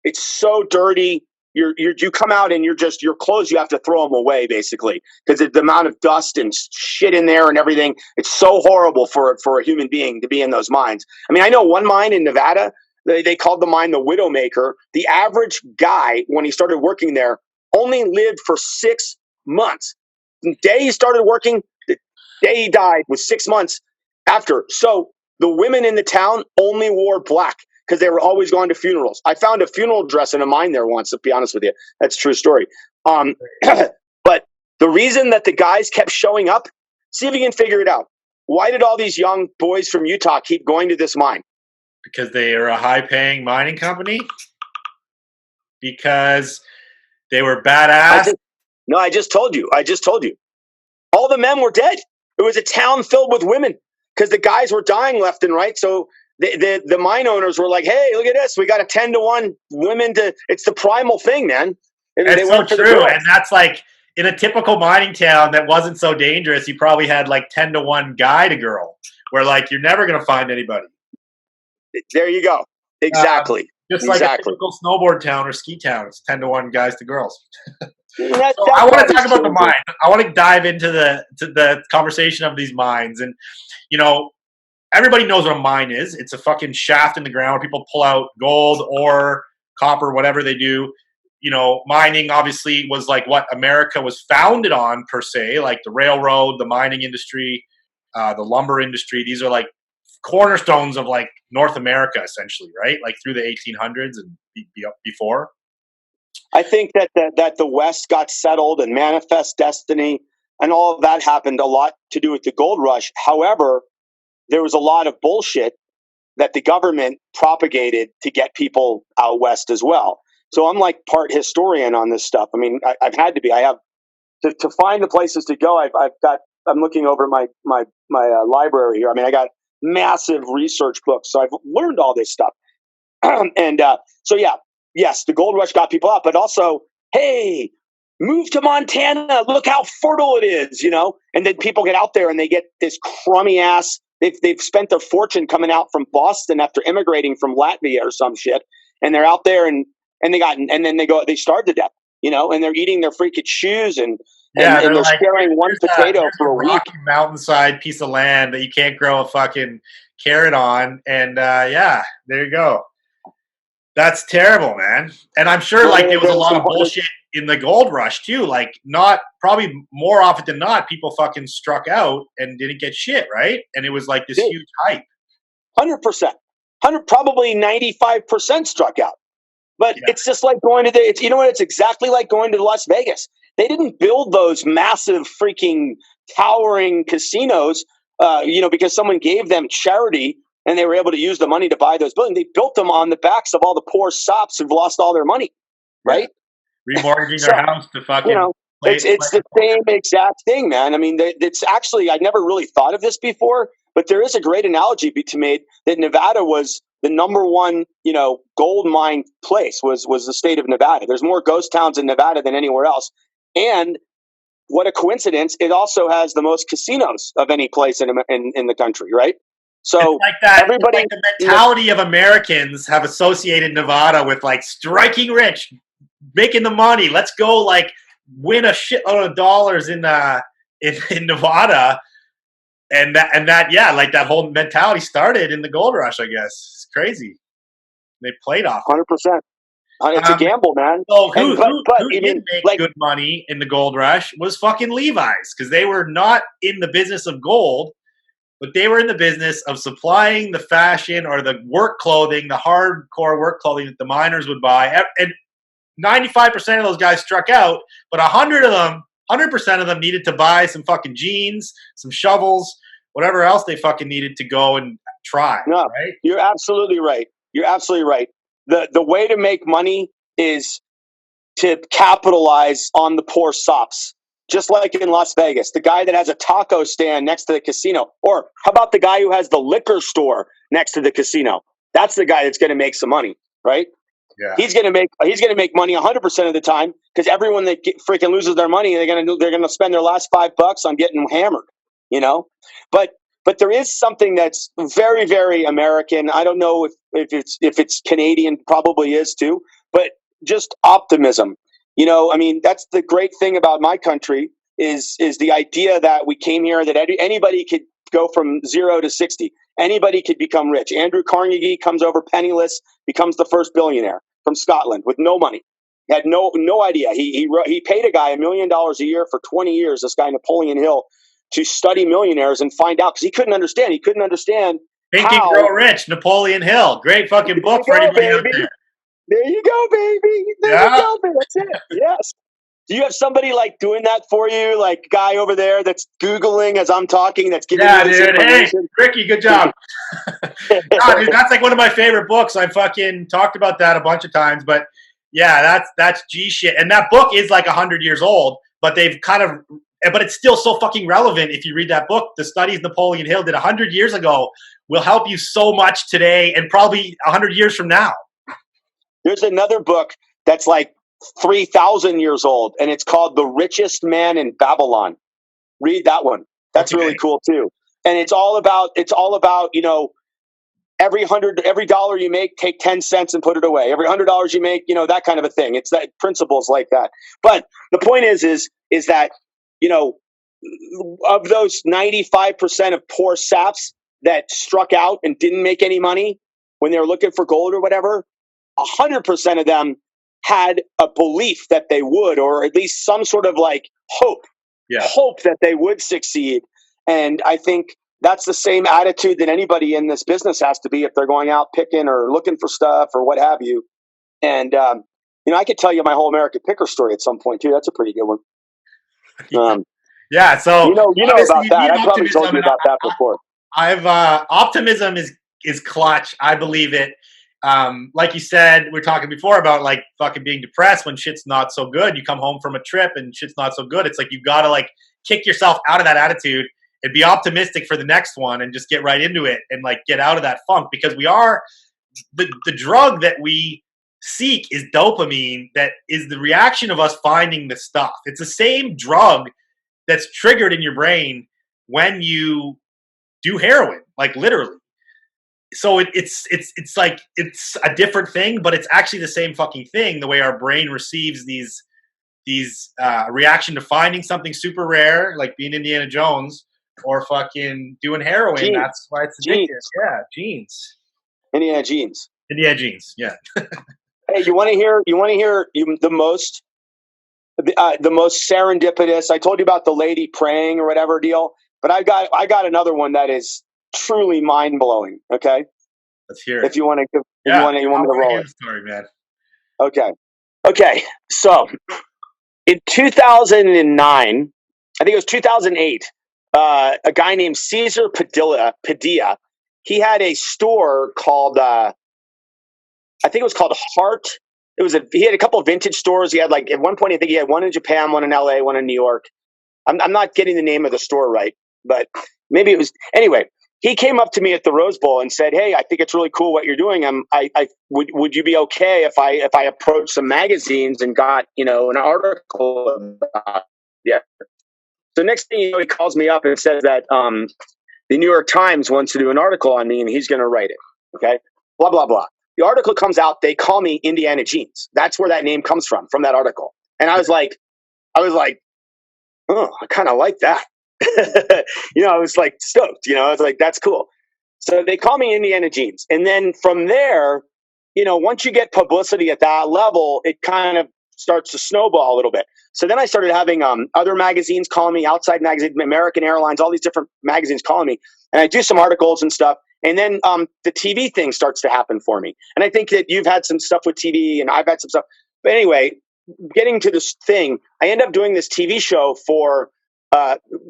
It's so dirty. you come out and your clothes, you have to throw them away basically because the amount of dust and shit in there and everything. It's so horrible for a human being to be in those mines. I mean, I know one mine in Nevada, they called the mine the Widowmaker. The average guy, when he started working there, only lived for 6 months. The day he started working, the day he died was 6 months after. So the women in the town only wore black because they were always going to funerals. I found a funeral dress in a mine there once, to be honest with you. That's a true story. But the reason that the guys kept showing up, see if you can figure it out. Why did all these young boys from Utah keep going to this mine? Because they are a high-paying mining company? Because they were badass? I just told you. All the men were dead. It was a town filled with women because the guys were dying left and right. So the mine owners were like, hey, look at this. We got a 10-to-1 women to, it's the primal thing, man. That's so true. And that's like, in a typical mining town that wasn't so dangerous, you probably had like 10-to-1 guy to girl, where like you're never going to find anybody. There you go. Exactly. Just like a typical snowboard town or ski town, it's 10-to-1 guys to girls. So I want to talk about the mine. I want to dive into the conversation of these mines. And, everybody knows what a mine is. It's a fucking shaft in the ground where people pull out gold or copper, whatever they do. Mining obviously was like what America was founded on, per se, like the railroad, the mining industry, the lumber industry. These are like cornerstones of like North America, essentially, right? Like through the 1800s and before. I think that the West got settled and manifest destiny and all of that happened a lot to do with the gold rush. However, there was a lot of bullshit that the government propagated to get people out West as well. So I'm like part historian on this stuff. I mean, I've had to be. I have to find the places to go. I'm looking over my library here. I mean, I got massive research books, so I've learned all this stuff. Yes, the gold rush got people out, but also, hey, move to Montana. Look how fertile it is, And then people get out there and they get this crummy ass. They've spent a fortune coming out from Boston after immigrating from Latvia or some shit, and they're out there and they starve to death, and they're eating their freaking shoes and they're like, sharing one potato for a week. Rocky mountainside piece of land that you can't grow a fucking carrot on, and there you go. That's terrible, man. And I'm sure like there was a lot of bullshit in the gold rush too. Like probably more often than not, people fucking struck out and didn't get shit, right? And it was like this huge hype. 100%. Probably 95% struck out. But it's just like going to it's exactly like going to Las Vegas. They didn't build those massive freaking towering casinos, because someone gave them charity and they were able to use the money to buy those buildings. They built them on the backs of all the poor sops who've lost all their money, right? Remortgaging their house to fucking... It's the same exact thing, man. I mean, it's actually, I never really thought of this before, but there is a great analogy to be made that Nevada was the number one, gold mine place was the state of Nevada. There's more ghost towns in Nevada than anywhere else. And what a coincidence, it also has the most casinos of any place in the country, right? So it's like that, everybody, like the mentality of Americans have associated Nevada with like striking rich, making the money. Let's go like win a shitload of dollars in Nevada. And that like that whole mentality started in the gold rush, I guess. It's crazy. They played off 100%. It's a gamble, man. So who did make good money in the gold rush was fucking Levi's, because they were not in the business of gold, but they were in the business of supplying the fashion or the work clothing, the hardcore work clothing that the miners would buy. And 95% of those guys struck out, but 100% of them needed to buy some fucking jeans, some shovels, whatever else they fucking needed to go and try. No, right? You're absolutely right. The way to make money is to capitalize on the poor sops. Just like in Las Vegas, the guy that has a taco stand next to the casino, or how about the guy who has the liquor store next to the casino? That's the guy that's going to make some money, right? Yeah. He's going to make money 100% of the time, because everyone that freaking loses their money, they're going to spend their last $5 on getting hammered, But there is something that's very, very American. I don't know if it's Canadian, probably is too. But just optimism. You know, I mean, that's the great thing about my country is the idea that we came here, that anybody could go from 0 to 60. Anybody could become rich. Andrew Carnegie comes over penniless, becomes the first billionaire from Scotland with no money. He had no idea. He paid a guy $1 million a year for 20 years, this guy Napoleon Hill, to study millionaires and find out, because he couldn't understand. He couldn't understand Think and how. Grow Rich, Napoleon Hill. Great fucking book for anybody out there. There you go, baby. There you go, baby. That's it. Yes. Do you have somebody like doing that for you? Like guy over there that's Googling as I'm talking, that's giving you this information? Hey, Ricky, good job. No, dude, that's like one of my favorite books. I fucking talked about that a bunch of times, but yeah, that's G shit. And that book is like 100 years old, but but it's still so fucking relevant. If you read that book, the studies Napoleon Hill did 100 years ago will help you so much today and probably 100 years from now. There's another book that's like 3,000 years old, and it's called The Richest Man in Babylon. Read that one. That's really cool too. And it's all about, you know, every dollar you make, take 10 cents and put it away. Every $100 you make, you know, that kind of a thing. It's that principles like that. But the point is that, you know, of those 95% of poor saps that struck out and didn't make any money when they were looking for gold or whatever, 100% of them had a belief that they would, or at least some sort of like hope that they would succeed. And I think that's the same attitude that anybody in this business has to be if they're going out picking or looking for stuff or what have you. And, you know, I could tell you my whole American Picker story at some point too. That's a pretty good one. So you know about that. I probably told you about that before. Optimism is clutch. I believe it. Like you said, we were talking before about like fucking being depressed when shit's not so good. You come home from a trip and shit's not so good. It's like you gotta like kick yourself out of that attitude and be optimistic for the next one and just get right into it and like get out of that funk, because we are the drug that we seek is dopamine. That is the reaction of us finding the stuff. It's the same drug that's triggered in your brain when you do heroin, like literally. So it's like it's a different thing, but it's actually the same fucking thing. The way our brain receives these reaction to finding something super rare, like being Indiana Jones, or fucking doing heroin. Genes. That's why it's addictive. Yeah, genes. Indiana Jeans. Indiana Jeans. Yeah. Hey, you want to hear the most serendipitous? I told you about the lady praying or whatever deal, but I got another one that is truly mind blowing. Okay, let's hear it. If you want to, you want me to roll it. Story, man. Okay. So in 2009, I think it was 2008, a guy named Caesar Padilla, he had a store called, I think it was called Heart. He had a couple of vintage stores. He had like, at one point, I think he had one in Japan, one in LA, one in New York. I'm not getting the name of the store right, but maybe it was. Anyway, he came up to me at the Rose Bowl and said, "Hey, I think it's really cool what you're doing. Would you be okay if I approached some magazines and got, you know, an article about it?" So next thing you know, he calls me up and says that the New York Times wants to do an article on me and he's going to write it. Okay, blah blah blah. The article comes out. They call me Indiana Jeans. That's where that name comes from that article. And I was like, oh, I kind of like that. You know, I was like stoked. You know, I was like, that's cool. So they call me Indiana Jeans. And then from there, you know, once you get publicity at that level, it kind of starts to snowball a little bit. So then I started having other magazines call me, outside magazines, American Airlines, all these different magazines calling me. And I do some articles and stuff. And then the TV thing starts to happen for me. And I think that you've had some stuff with TV and I've had some stuff. But anyway, getting to this thing, I end up doing this TV show for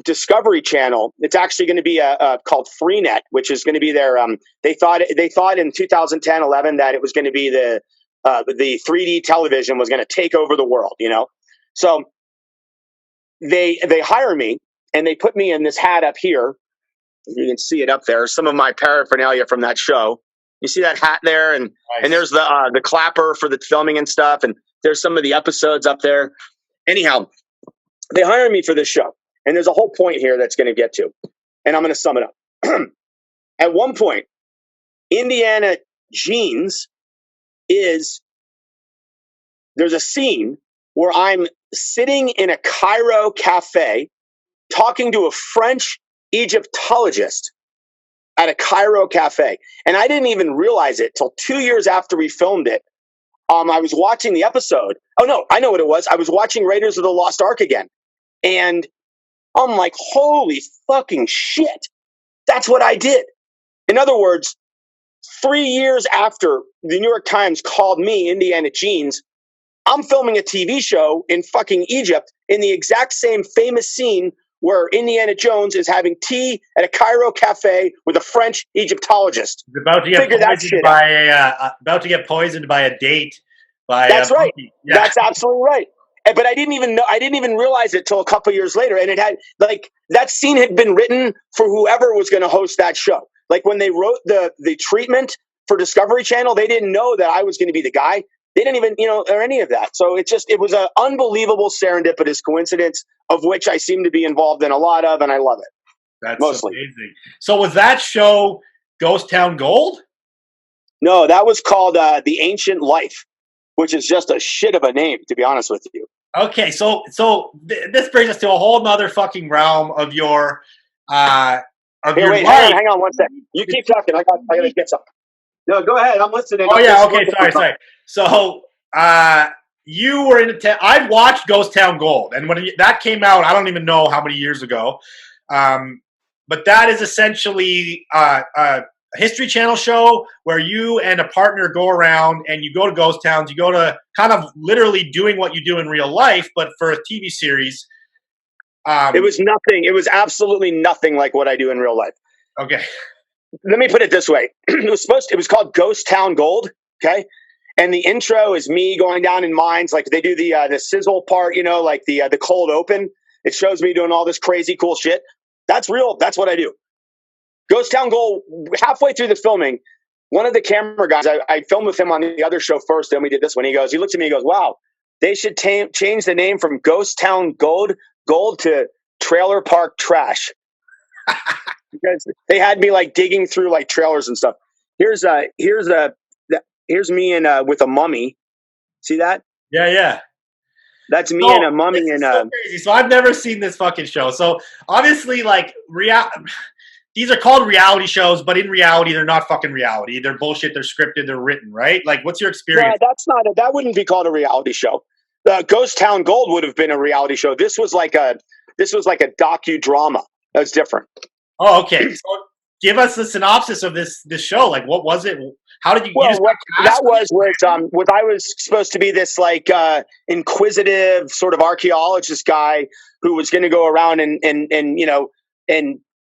Discovery Channel. It's actually going to be called Freenet, which is going to be their. They thought in 2010, 11 that it was going to be the 3D television was going to take over the world. You know, so they hire me and they put me in this hat up here. You can see it up there. Some of my paraphernalia from that show. You see that hat there, and nice. And there's the clapper for the filming and stuff, and there's some of the episodes up there. Anyhow, they hire me for this show, and there's a whole point here that's going to get to, and I'm going to sum it up. At one point, Indiana Jeans is there's a scene where I'm sitting in a Cairo cafe talking to a French Egyptologist at a Cairo cafe. And I didn't even realize it till 2 years after we filmed it. I was watching the episode. Oh, no, I know what it was. I was watching Raiders of the Lost Ark again. And I'm like, holy fucking shit. That's what I did. In other words, 3 years after the New York Times called me Indiana Jeans, I'm filming a TV show in fucking Egypt in the exact same famous scene where Indiana Jones is having tea at a Cairo cafe with a French Egyptologist. He's about to get poisoned by a date. That's right. Yeah. That's absolutely right. But I didn't even realize it till a couple years later. And it had, like, that scene had been written for whoever was going to host that show. Like, when they wrote the treatment for Discovery Channel, they didn't know that I was going to be the guy. They didn't even, or any of that. So it was an unbelievable serendipitous coincidence, of which I seem to be involved in a lot of, and I love it. That's mostly amazing. So was that show Ghost Town Gold? No, that was called The Ancient Life, which is just a shit of a name, to be honest with you. Okay, so this brings us to a whole nother fucking realm of your life. Hang on one second. You keep talking. I gotta get something. No, go ahead. I'm listening. Oh yeah, okay, sorry. So you were in I watched Ghost Town Gold, and when that came out, I don't even know how many years ago. But that is essentially a History Channel show where you and a partner go around and you go to ghost towns. You go to kind of literally doing what you do in real life, but for a TV series. It was nothing. It was absolutely nothing like what I do in real life. Okay. Let me put it this way. It was called Ghost Town Gold. Okay. And the intro is me going down in mines. Like, they do the sizzle part, like the cold open. It shows me doing all this crazy cool shit. That's real. That's what I do. Ghost Town Gold, halfway through the filming, one of the camera guys, I filmed with him on the other show first, then we did this one. He looks at me, he goes, wow, they should change the name from Ghost Town Gold to Trailer Park Trash. Because they had me like digging through like trailers and stuff. Here's me with a mummy. See that? Yeah. That's me and a mummy and so crazy. So I've never seen this fucking show. So obviously, like, these are called reality shows, but in reality, they're not fucking reality. They're bullshit. They're scripted. They're written, right? Like, what's your experience? Yeah, that wouldn't be called a reality show. Ghost Town Gold would have been a reality show. This was like a docudrama. That's different. Oh, okay. So give us the synopsis of this show. Like, what was it? How did you? Well, I was supposed to be this like inquisitive sort of archaeologist guy who was going to go around and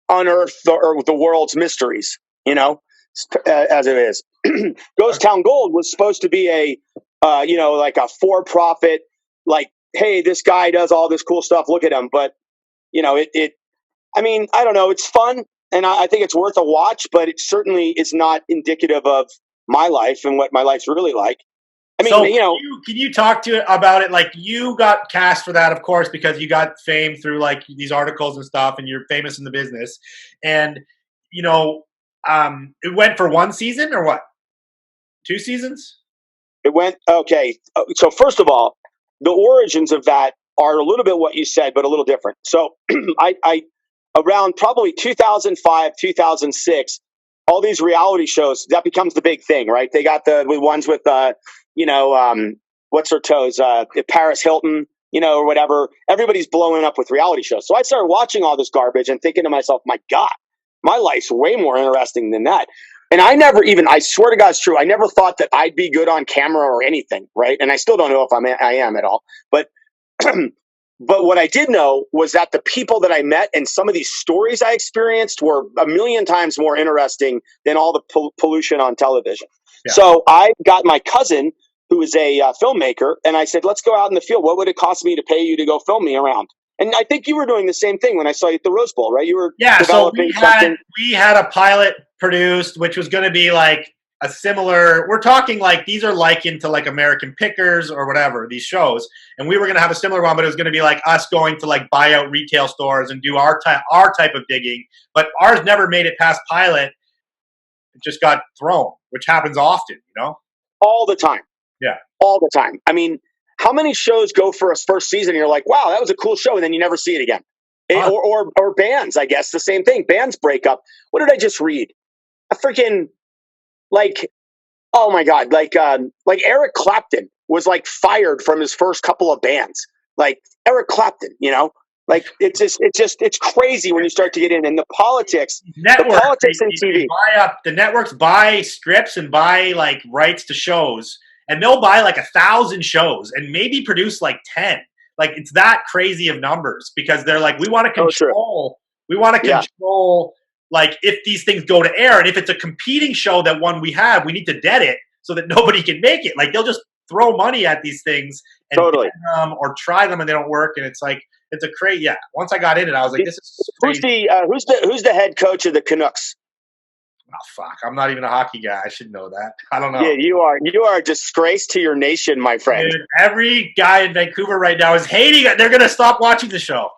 unearth the world's mysteries, as it is. Ghost Town Gold was supposed to be a like a for-profit, like, hey, this guy does all this cool stuff, look at him. But I don't know, it's fun, and I think it's worth a watch, but it certainly is not indicative of my life and what my life's really like. Can you talk about it? Like, you got cast for that, of course, because you got fame through like these articles and stuff, and you're famous in the business. And it went for one season or what? 2 seasons? It went okay. So first of all, the origins of that are a little bit what you said, but a little different. So I around probably 2005, 2006. All these reality shows, that becomes the big thing, right? They got the ones with, what's her toes, Paris Hilton, or whatever. Everybody's blowing up with reality shows. So I started watching all this garbage and thinking to myself, my God, my life's way more interesting than that. And I swear to God, it's true. I never thought that I'd be good on camera or anything, right? And I still don't know if I am at all. But But what I did know was that the people that I met and some of these stories I experienced were a million times more interesting than all the pollution on television. Yeah. So I got my cousin, who is a filmmaker, and I said, let's go out in the field. What would it cost me to pay you to go film me around? And I think you were doing the same thing when I saw you at the Rose Bowl, right? You were developing something. We had a pilot produced, which was going to be like a similar, we're talking like these are likened to like American Pickers or whatever, these shows. And we were going to have a similar one, but it was going to be like us going to like buy out retail stores and do our type of digging. But ours never made it past pilot. It just got thrown, which happens often, All the time. Yeah. All the time. I mean, how many shows go for a first season and you're like, wow, that was a cool show, and then you never see it again? Or bands, I guess, the same thing. Bands break up. What did I just read? A freaking, like, oh my God, like Eric Clapton was like fired from his first couple of bands. Like Eric Clapton, it's crazy when you start to get in, and the politics in TV. The networks buy scripts and buy like rights to shows, and they'll buy like 1,000 shows and maybe produce like 10. Like it's that crazy of numbers because they're like, we want to control. We want to control. Like if these things go to air, and if it's a competing show that one we have, we need to dead it so that nobody can make it. Like they'll just throw money at these things and or try them and they don't work. And it's like, it's a crazy. Yeah. Once I got in it, I was like, this is crazy. Who's the head coach of the Canucks? Oh fuck! I'm not even a hockey guy. I should know that. I don't know. Yeah, you are a disgrace to your nation, my friend. Dude, every guy in Vancouver right now is hating it. They're gonna stop watching the show.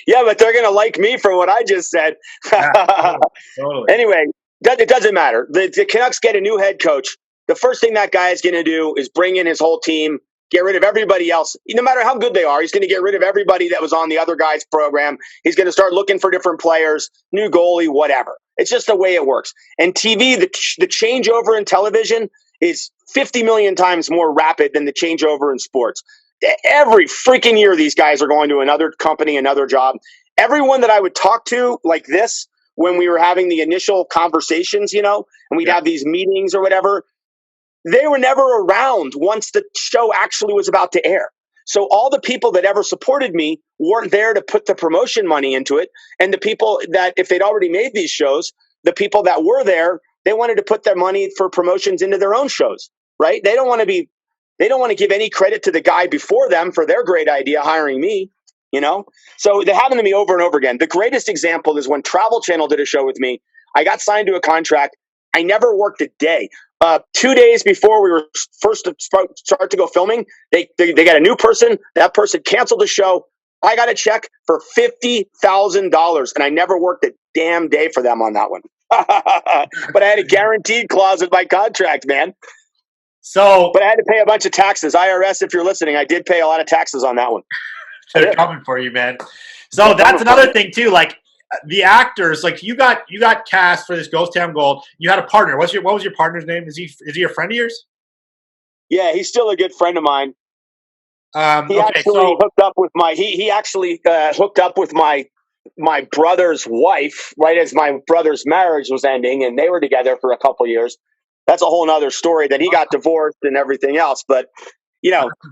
Yeah, but they're gonna like me for what I just said. Yeah, totally. Anyway, it doesn't matter. The Canucks get a new head coach. The first thing that guy is gonna do is bring in his whole team. Get rid of everybody else. No matter how good they are, he's going to get rid of everybody that was on the other guy's program. He's going to start looking for different players, new goalie, whatever. It's just the way it works. And TV, the changeover in television is 50 million times more rapid than the changeover in sports. Every freaking year, these guys are going to another company, another job. Everyone that I would talk to like this, when we were having the initial conversations, and we'd have these meetings or whatever, they were never around once the show actually was about to air. So all the people that ever supported me weren't there to put the promotion money into it. And the people that, if they'd already made these shows, the people that were there, they wanted to put their money for promotions into their own shows, right? They don't want to give any credit to the guy before them for their great idea hiring me, So they happened to me over and over again. The greatest example is when Travel Channel did a show with me. I got signed to a contract. I never worked a day. 2 days before we were first to start to go filming, they got a new person. That person canceled the show. I got a check for $50,000, and I never worked a damn day for them on that one. But I had a guaranteed clause in my contract, man. But I had to pay a bunch of taxes. IRS, if you're listening, I did pay a lot of taxes on that one. They're coming for you, man. So that's another thing too. Like the actors, like you got cast for this Ghost Town Gold. You had a partner. What was your partner's name? Is he a friend of yours? Yeah, he's still a good friend of mine. He actually hooked up with my brother's wife right as my brother's marriage was ending, and they were together for a couple years. That's a whole nother story that he got divorced and everything else. But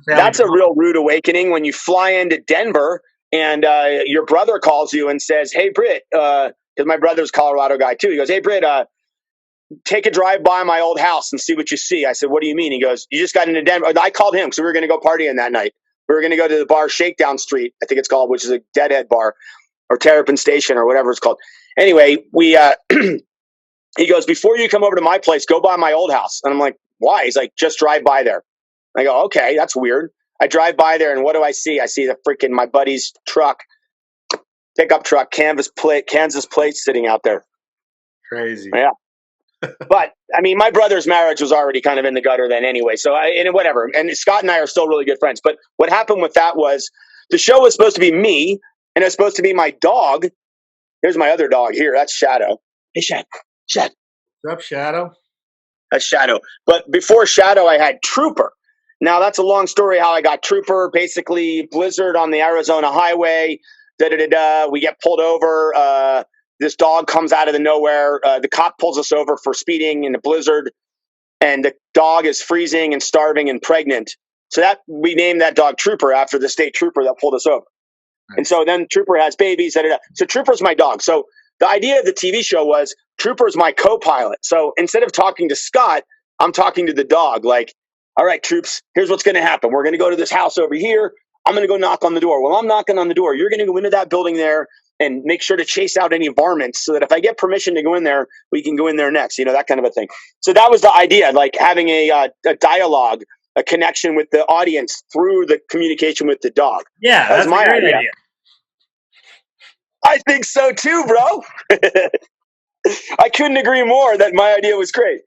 that's a real rude awakening when you fly into Denver and your brother calls you and says, "Hey, Brit," because my brother's a Colorado guy too. He goes, "Hey, Brit, take a drive by my old house and see what you see." I said, "What do you mean?" He goes, "You just got into Denver." I called him because we were going to go partying that night. We were going to go to the bar Shakedown Street, I think it's called, which is a Deadhead bar or Terrapin Station or whatever it's called. Anyway, we he goes, "Before you come over to my place, go by my old house." And I'm like, "Why?" He's like, "Just drive by there." I go, "Okay, that's weird." I drive by there, and what do I see? I see my buddy's truck, pickup truck, Kansas plate sitting out there. Crazy. Yeah. But I mean, my brother's marriage was already kind of in the gutter then anyway. So whatever. And Scott and I are still really good friends. But what happened with that was the show was supposed to be me, and it was supposed to be my dog. Here's my other dog here. That's Shadow. Hey, Shadow. What's up, Shadow? That's Shadow. But before Shadow, I had Trooper. Now, that's a long story how I got Trooper. Basically, blizzard on the Arizona highway. We get pulled over. This dog comes out of the nowhere. The cop pulls us over for speeding in the blizzard. And the dog is freezing and starving and pregnant. So we named that dog Trooper after the state trooper that pulled us over. Nice. And so then Trooper has babies. So Trooper's my dog. So the idea of the TV show was Trooper's my co-pilot. So instead of talking to Scott, I'm talking to the dog. Like, all right, Troops, here's what's going to happen. We're going to go to this house over here. I'm going to go knock on the door. Well, I'm knocking on the door. You're going to go into that building there and make sure to chase out any varmints so that if I get permission to go in there, we can go in there next, that kind of a thing. So that was the idea, like having a dialogue, a connection with the audience through the communication with the dog. Yeah, that's my great idea. I think so too, bro. I couldn't agree more that my idea was great.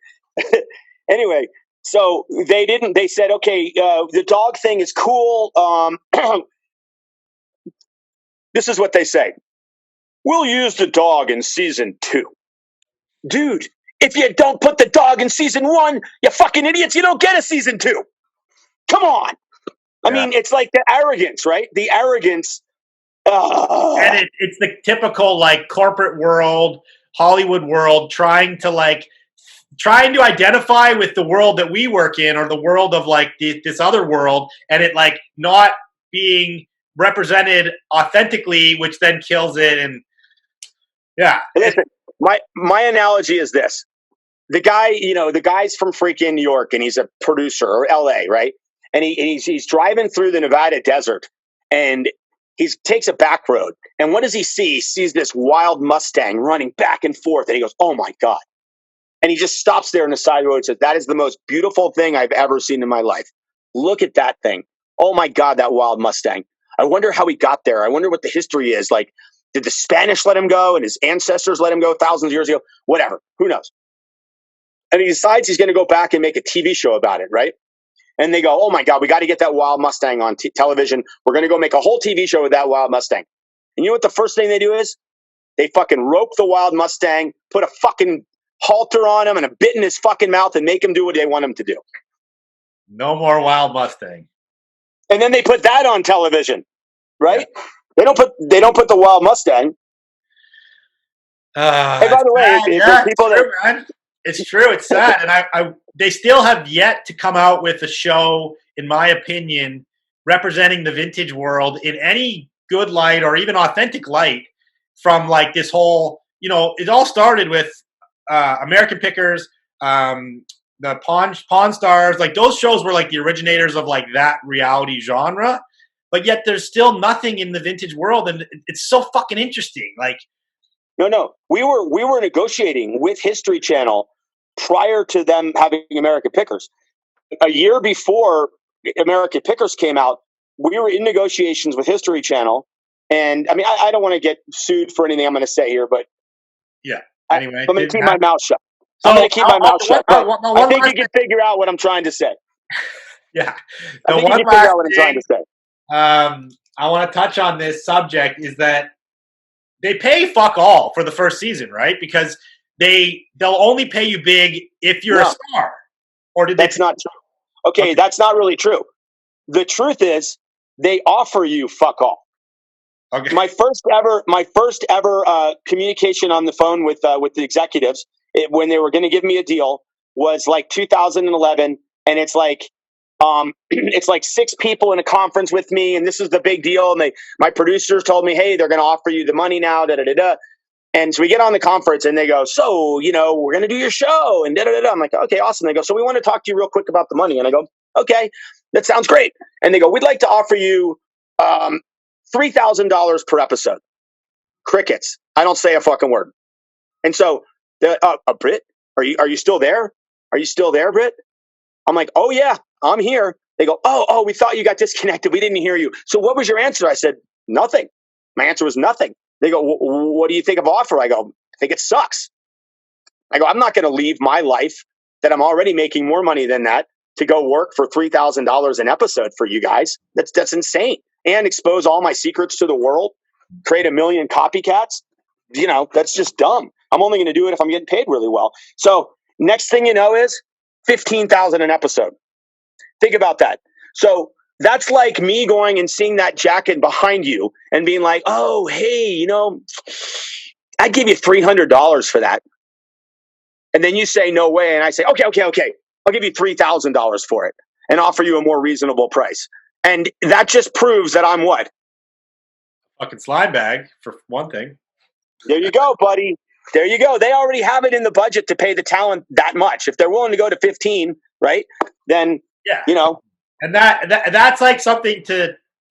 Anyway, So they didn't. They said, okay, the dog thing is cool. This is what they say. We'll use the dog in season 2. Dude, if you don't put the dog in season 1, you fucking idiots, you don't get a season 2. Come on. I mean, it's like the arrogance, right? The arrogance. And it's the typical like corporate world, Hollywood world, trying to identify with the world that we work in, or the world of like this other world, and it like not being represented authentically, which then kills it. And listen, my analogy is this: the guy's from freaking New York, and he's a producer, or L.A., right? And he's driving through the Nevada desert, and he takes a back road, and what does he see? He sees this wild Mustang running back and forth, and he goes, "Oh my God." And he just stops there on the side of the road and says, "That is the most beautiful thing I've ever seen in my life. Look at that thing. Oh my God, that wild Mustang. I wonder how he got there. I wonder what the history is. Like, did the Spanish let him go and his ancestors let him go thousands of years ago? Whatever. Who knows?" And he decides he's going to go back and make a TV show about it, right? And they go, "Oh my God, we got to get that wild Mustang on television. We're going to go make a whole TV show with that wild Mustang." And you know what the first thing they do is? They fucking rope the wild Mustang, put a fucking halter on him and a bit in his fucking mouth, and make him do what they want him to do. No more wild Mustang. And then they put that on television, right? Yeah. They don't put the wild Mustang. Hey, by the way, it's true. It's sad, and they still have yet to come out with a show, in my opinion, representing the vintage world in any good light or even authentic light. From like this whole, it all started with American Pickers, the Pawn Stars. Like those shows were like the originators of like that reality genre, but yet there's still nothing in the vintage world, and it's so fucking interesting. Like, no, we were negotiating with History Channel prior to them having American Pickers. A year before American Pickers came out, we were in negotiations with History Channel. And I mean, I don't want to get sued for anything I'm going to say here, but anyway, I'm going to keep my mouth shut. I'm going to keep my mouth shut. I think you can figure out what I'm trying to say. Yeah. I think you can figure out what I'm trying to say. I want to touch on this subject is that they pay fuck all for the first season, right? Because they'll only pay you big if you're a star. Or did they? That's not true. Okay, that's not really true. The truth is, they offer you fuck all. Okay. My first ever communication on the phone with the executives when they were going to give me a deal was like 2011, and it's like 6 people in a conference with me, and this is the big deal. And my producers told me, "Hey, they're going to offer you the money now." Da da da da. And so we get on the conference, and they go, "So, we're going to do your show," and da da da. I'm like, "Okay, awesome." They go, "So we want to talk to you real quick about the money," and I go, "Okay, that sounds great." And they go, "We'd like to offer you $3,000 per episode." Crickets. I don't say a fucking word. And so, Brit, are you still there? Are you still there, Brit? I'm like, "Oh yeah, I'm here." They go, "Oh, we thought you got disconnected. We didn't hear you. So what was your answer?" I said, "Nothing." My answer was nothing. They go, "What do you think of offer?" I go, "I think it sucks." I go, "I'm not going to leave my life that I'm already making more money than that to go work for $3,000 an episode for you guys. That's insane. And expose all my secrets to the world, create 1 million copycats. That's just dumb. I'm only going to do it if I'm getting paid really well." So next thing you know is $15,000 an episode. Think about that. So that's like me going and seeing that jacket behind you and being like, "Oh, hey, I'd give you $300 for that." And then you say, "No way." And I say, okay. I'll give you $3,000 for it and offer you a more reasonable price. And that just proves that I'm what? Fucking slime bag, for one thing. There you go, buddy. There you go. They already have it in the budget to pay the talent that much. If they're willing to go to 15, right? Then, And that's like something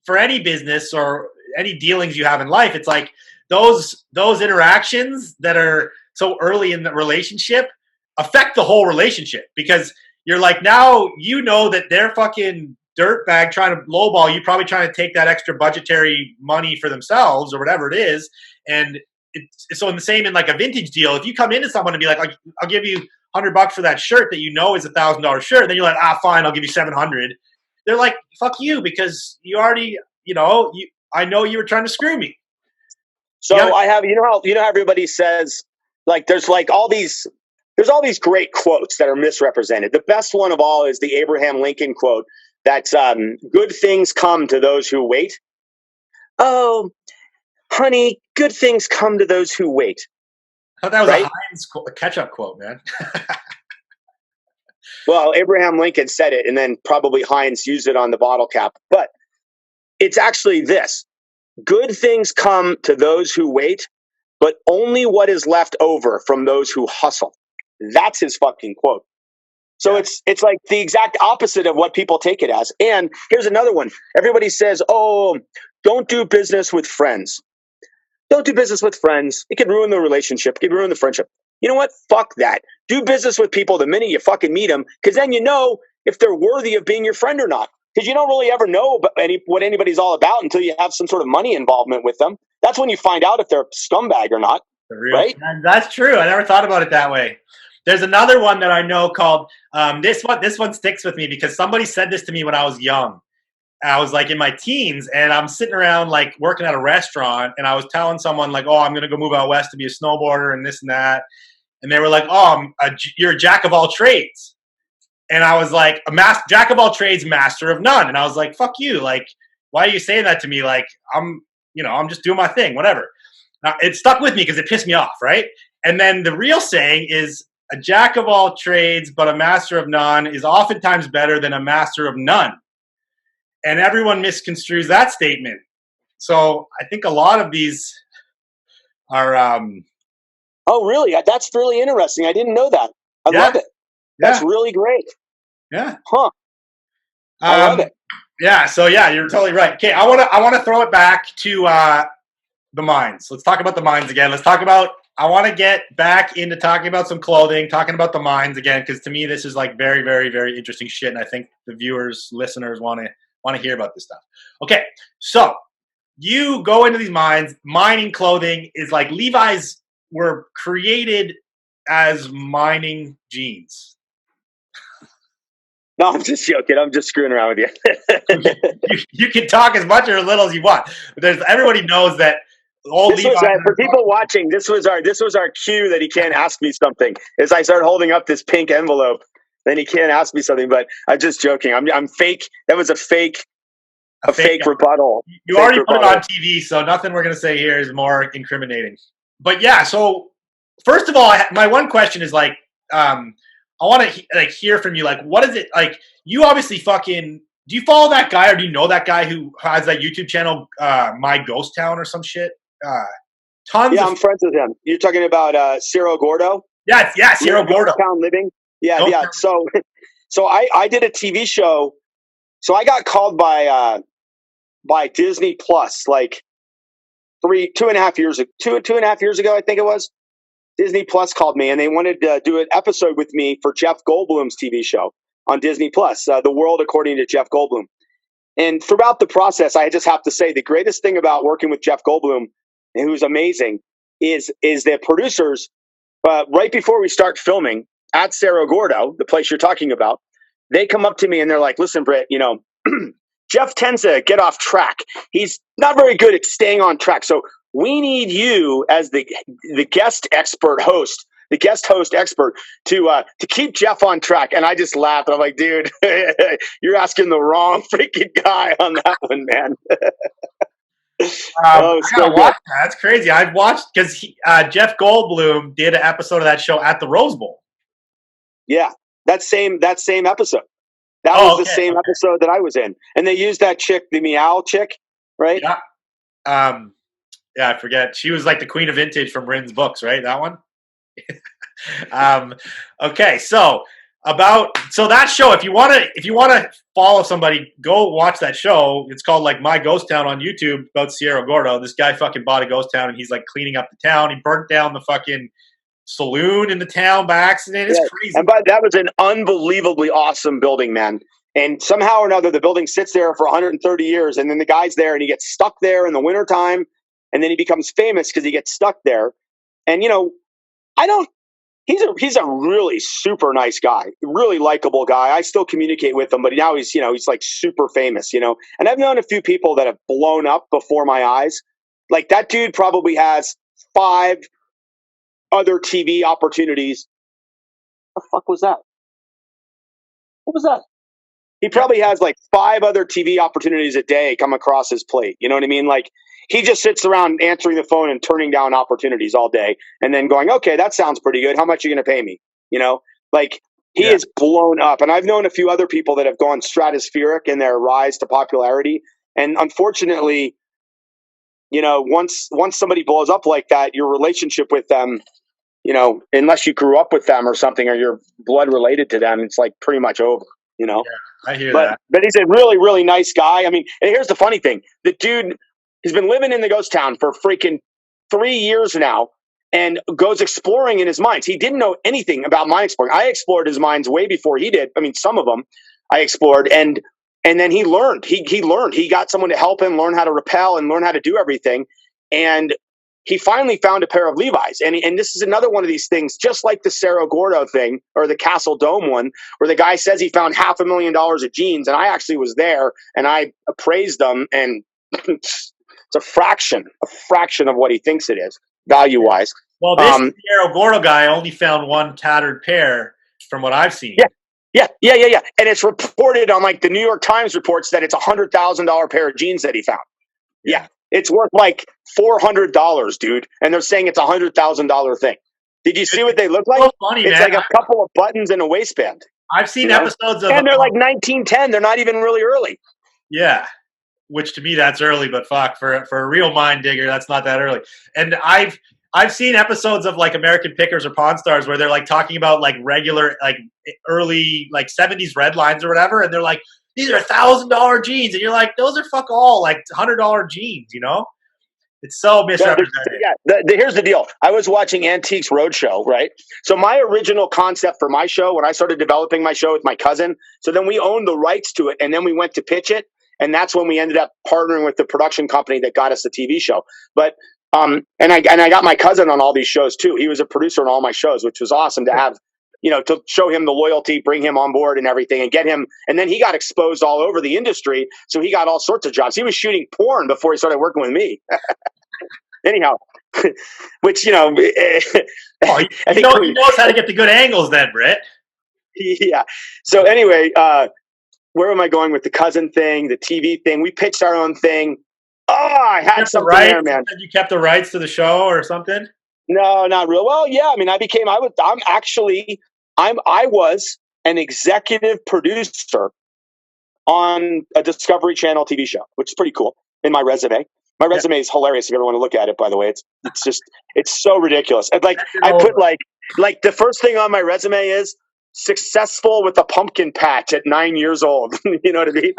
for any business or any dealings you have in life. It's like those interactions that are so early in the relationship affect the whole relationship, because you're like, now that they're fucking dirtbag trying to lowball you, probably trying to take that extra budgetary money for themselves or whatever it is. And it's so in the same in like a vintage deal. If you come into someone and be like, "I'll give you $100 for that shirt that you know is $1,000 shirt. And then you're like, fine, I'll give you 700. They're like, fuck you, because you already, I know you were trying to screw me. So I have, how everybody says, like, there's all these great quotes that are misrepresented. The best one of all is the Abraham Lincoln quote that's good things come to those who wait. Oh, honey, good things come to those who wait. I thought that was right? A Heinz ketchup quote, man. Well, Abraham Lincoln said it, and then probably Heinz used it on the bottle cap. But it's actually this. Good things come to those who wait, but only what is left over from those who hustle. That's his fucking quote. So it's like the exact opposite of what people take it as. And here's another one. Everybody says, oh, don't do business with friends. Don't do business with friends. It could ruin the relationship. It could ruin the friendship. You know what? Fuck that. Do business with people the minute you fucking meet them, because then you know if they're worthy of being your friend or not. Because you don't really ever know what anybody's all about until you have some sort of money involvement with them. That's when you find out if they're a scumbag or not. Right? That's true. I never thought about it that way. There's another one that I know called this one sticks with me because somebody said this to me when I was young. I was like in my teens, and I'm sitting around like working at a restaurant, and I was telling someone like, "Oh, I'm going to go move out west to be a snowboarder and this and that," and they were like, "Oh, you're a jack of all trades." And I was like, jack of all trades, master of none. And I was like, fuck you. Like, why are you saying that to me? Like, I'm just doing my thing, whatever. Now, it stuck with me because it pissed me off, right? And then the real saying is a jack of all trades, but a master of none is oftentimes better than a master of none. And everyone misconstrues that statement. So I think a lot of these are... Oh, really? That's really interesting. I didn't know that. I love it. That's really great. Yeah. Huh. I love it. Yeah. So yeah, you're totally right. Okay. I want to throw it back to the mines. Let's talk about the mines again. I want to get back into talking about some clothing, talking about the mines again, because to me, this is like very, very, very interesting shit. And I think the viewers, listeners want to hear about this stuff. Okay. So you go into these mines. Mining clothing is like Levi's were created as mining jeans. No, I'm just joking. I'm just screwing around with you. You can talk as much or as little as you want. But everybody knows that for people watching, this was our cue that he can't ask me something. As I start holding up this pink envelope, then he can't ask me something. But I'm just joking. I'm fake. That was a fake rebuttal. You already put it on TV, so nothing we're going to say here is more incriminating. But yeah, so first of all, my one question is like, I want to hear from you. Like, what is it like? You obviously do you follow that guy, or do you know that guy who has that YouTube channel, My Ghost Town or some shit? I'm friends with him. You're talking about Ciro Gordo? Yeah, Ciro Gordo. Ghost Town Living. Yeah. So I did a TV show. So I got called by Disney Plus like 2.5 years ago, I think it was. Disney Plus called me, and they wanted to do an episode with me for Jeff Goldblum's TV show on Disney Plus, The World According to Jeff Goldblum. And throughout the process, I just have to say the greatest thing about working with Jeff Goldblum, who's amazing, is the producers, right before we start filming at Cerro Gordo, the place you're talking about, they come up to me and they're like, listen, Brit, Jeff tends to get off track. He's not very good at staying on track. So we need you as the guest host expert to keep Jeff on track. And I just laughed. I'm like, dude, you're asking the wrong freaking guy on that one, man. I gotta watch that. That's crazy. I've watched because Jeff Goldblum did an episode of that show at the Rose Bowl. Yeah, that same episode. That was the same episode that I was in, and they used that chick, the Meow chick, right? Yeah. Yeah, I forget. She was like the Queen of Vintage from Rin's books, right? That one. Okay, so that show. If you want to follow somebody, go watch that show. It's called like My Ghost Town on YouTube about Cerro Gordo. This guy fucking bought a ghost town, and he's like cleaning up the town. He burnt down the fucking saloon in the town by accident. It's crazy. And that was an unbelievably awesome building, man. And somehow or another, the building sits there for 130 years, and then the guy's there, and he gets stuck there in the wintertime, and then he becomes famous because he gets stuck there. And, I don't he's a really super nice guy, really likable guy. I still communicate with him, but now he's like super famous, And I've known a few people that have blown up before my eyes. Like that dude probably has 5 other TV opportunities. What the fuck was that? What was that? He probably has like 5 other TV opportunities a day come across his plate. You know what I mean? Like he just sits around answering the phone and turning down opportunities all day and then going, okay, that sounds pretty good. How much are you going to pay me? Like he is blown up. And I've known a few other people that have gone stratospheric in their rise to popularity. And unfortunately, once somebody blows up like that, your relationship with them, unless you grew up with them or something, or you're blood related to them, it's like pretty much over. Yeah, I hear that. But he's a really, really nice guy. I mean, and here's the funny thing. The dude, he's been living in the ghost town for freaking 3 years now and goes exploring in his mines. He didn't know anything about mine exploring. I explored his mines way before he did. I mean, some of them I explored. And then he learned. He learned. He got someone to help him learn how to rappel and learn how to do everything. And he finally found a pair of Levi's. And this is another one of these things, just like the Cerro Gordo thing or the Castle Dome one, where the guy says he found $500,000 of jeans. And I actually was there and I appraised them. And it's a fraction of what he thinks it is, value-wise. Well, this Cerro Gordo guy only found one tattered pair from what I've seen. Yeah. And it's reported on like the New York Times reports that it's $100,000 pair of jeans that he found. Yeah. It's worth like $400, dude. And they're saying it's $100,000 thing. Did you see what they look like? So funny, it's man. like a couple of buttons and a waistband. I've seen episodes of, and they're like 1910. They're not even really early. Yeah, which to me that's early, but fuck, for a real mind digger, that's not that early. And I've seen episodes of like American Pickers or Pawn Stars where they're like talking about like regular like early like 70s red lines or whatever, and they're like, these are $1,000 jeans, and you're like, those are fuck all like $100 jeans, It's so misrepresented. Here's the deal. I was watching Antiques Roadshow, right? So my original concept for my show, when I started developing my show with my cousin, so then we owned the rights to it, and then we went to pitch it, and that's when we ended up partnering with the production company that got us the TV show. But and I got my cousin on all these shows too. He was a producer on all my shows, which was awesome to have. To show him the loyalty, bring him on board and everything and get him. And then he got exposed all over the industry. So he got all sorts of jobs. He was shooting porn before he started working with me. Anyhow, which, he knows how to get the good angles then, Brit. Yeah. So anyway, where am I going with the cousin thing, the TV thing? We pitched our own thing. Oh, I had something there, man. You kept the rights to the show or something? No, not real. Well, yeah. I mean, I was an executive producer on a Discovery Channel TV show, which is pretty cool in my resume. My resume is hilarious if you ever want to look at it, by the way. It's so ridiculous. And like I put like the first thing on my resume is successful with a pumpkin patch at 9 years old. You know what I mean?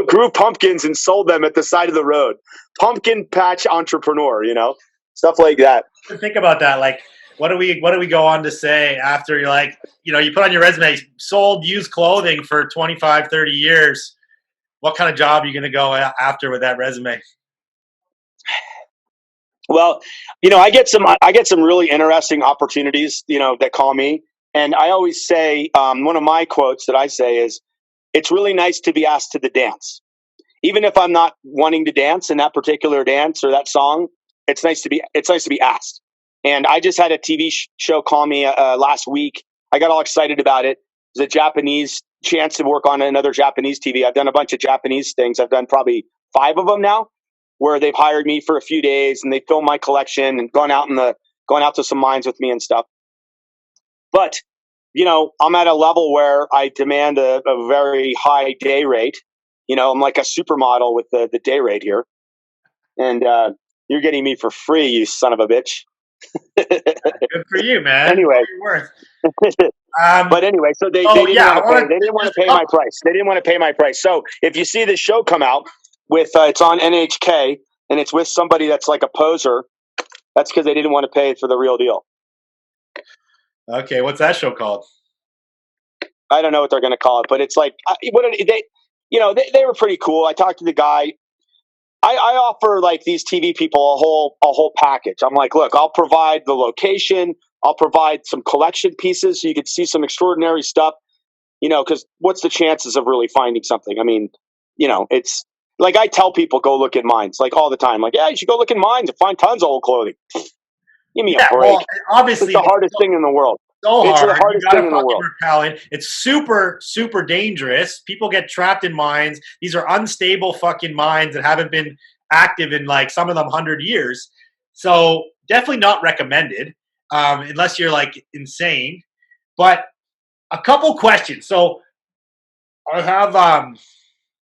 grew pumpkins and sold them at the side of the road. Pumpkin patch entrepreneur, stuff like that. Think about that. Like, what do we go on to say after you're like, you put on your resume, sold used clothing for 25, 30 years. What kind of job are you going to go after with that resume? Well, I get some really interesting opportunities, that call me. And I always say, one of my quotes that I say is, it's really nice to be asked to the dance. Even if I'm not wanting to dance in that particular dance or that song, it's nice to be asked. And I just had a TV show call me last week. I got all excited about it. It was a Japanese chance to work on another Japanese TV. I've done a bunch of Japanese things. I've done probably 5 of them now, where they've hired me for a few days and they film my collection and gone out to some mines with me and stuff. But, I'm at a level where I demand a very high day rate. I'm like a supermodel with the day rate here. And you're getting me for free, you son of a bitch. Good for you, man. Anyway. But anyway, so they didn't want to pay my price. They didn't want to pay my price. So if you see this show come out with, it's on NHK and it's with somebody that's like a poser, that's because they didn't want to pay for the real deal. Okay, what's that show called? I don't know what they're going to call it, but it's like, they were pretty cool. I talked to the guy. I offer like these TV people a whole package. I'm like, look, I'll provide the location, I'll provide some collection pieces so you could see some extraordinary stuff, because what's the chances of really finding something? I mean, it's like I tell people, go look in mines, like all the time. Like, yeah, you should go look in mines and find tons of old clothing. Give me a Yeah, break. well, obviously, It's the hardest thing in the world. so It's the hard. You hardest got thing to in the fucking world. repel it. It's super, super dangerous. People get trapped in mines. These are unstable fucking mines that haven't been active in like some of them 100 years. So definitely not recommended unless you're like insane. But a couple questions. So I have Can I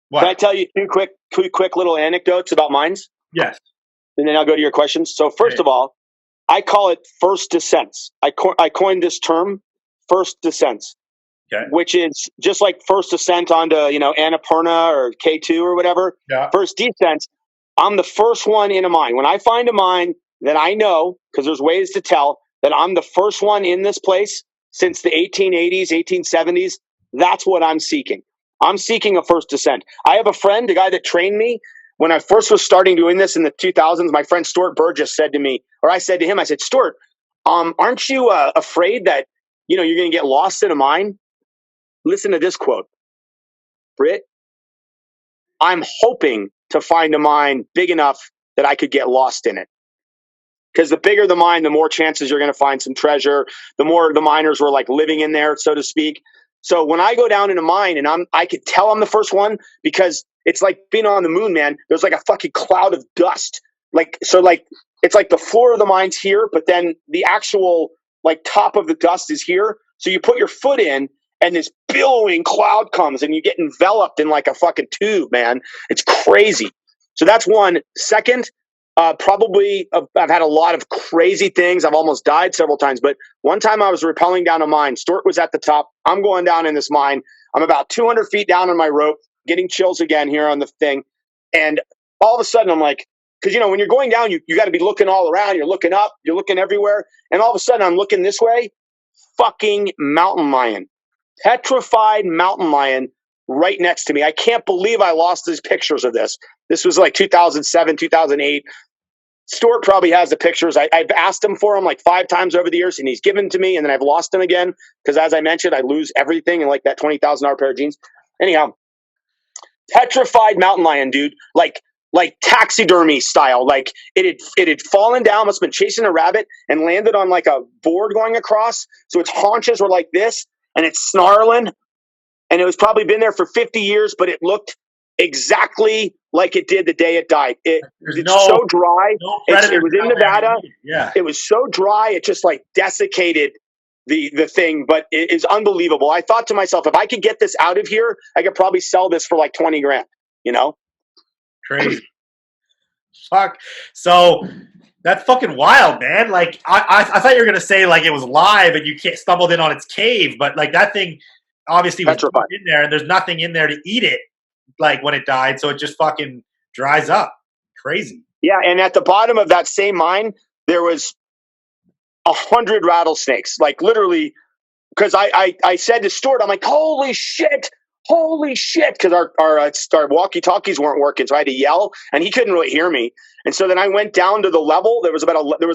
what? tell you two quick little anecdotes about mines? Yes. And then I'll go to your questions. So first Okay. of all, I call it first descents. I coined this term, first descents, Okay. which is just like first ascent onto, Annapurna or K2 or whatever. Yeah. First descents, I'm the first one in a mine. When I find a mine that I know, because there's ways to tell that I'm the first one in this place since the 1880s, 1870s, that's what I'm seeking. I'm seeking a first descent. I have a friend, the guy that trained me, when I first was starting doing this in the 2000s, my friend Stuart Burgess said to me, or I said to him, I said, Stuart, aren't you afraid that, you're going to get lost in a mine? Listen to this quote, Brit. I'm hoping to find a mine big enough that I could get lost in it. Because the bigger the mine, the more chances you're going to find some treasure, the more the miners were like living in there, so to speak. So when I go down in a mine and I could tell I'm the first one because it's like being on the moon, man. There's like a fucking cloud of dust. It's like the floor of the mine's here, but then the actual like top of the dust is here. So you put your foot in and this billowing cloud comes and you get enveloped in like a fucking tube, man. It's crazy. So that's one. Second, I've had a lot of crazy things. I've almost died several times, but one time I was rappelling down a mine. Stuart was at the top. I'm going down in this mine. I'm about 200 feet down on my rope, getting chills again here on the thing. And all of a sudden I'm like, because, when you're going down, you got to be looking all around. You're looking up, you're looking everywhere. And all of a sudden I'm looking this way, fucking mountain lion, petrified mountain lion right next to me. I can't believe I lost these pictures of this. This was like 2007, 2008. Stuart probably has the pictures. I've asked him for them like 5 times over the years, and he's given to me, and then I've lost them again because, as I mentioned, I lose everything in like that $20,000 pair of jeans. Anyhow, petrified mountain lion, dude, like taxidermy style. Like it had fallen down, must have been chasing a rabbit, and landed on like a board going across. So its haunches were like this, and it's snarling, and it was probably been there for 50 years, but it looked exactly like it did the day it died. It's so dry. No It predators was in down there. Nevada. Yeah. It was so dry. It just like desiccated the thing, but it is unbelievable. I thought to myself, if I could get this out of here, I could probably sell this for like 20 grand, Crazy. Fuck. So that's fucking wild, man. Like I thought you were gonna say like it was live and you can't stumbled in on its cave, but like that thing obviously was Petrified. in there and there's nothing in there to eat it like when it died, so it just fucking dries up. Crazy. Yeah, and at the bottom of that same mine, there was 100 rattlesnakes, like literally. Because I said to Stuart, I'm like, holy shit, because our walkie talkies weren't working, so I had to yell, and he couldn't really hear me. And so then I went down to the level. There was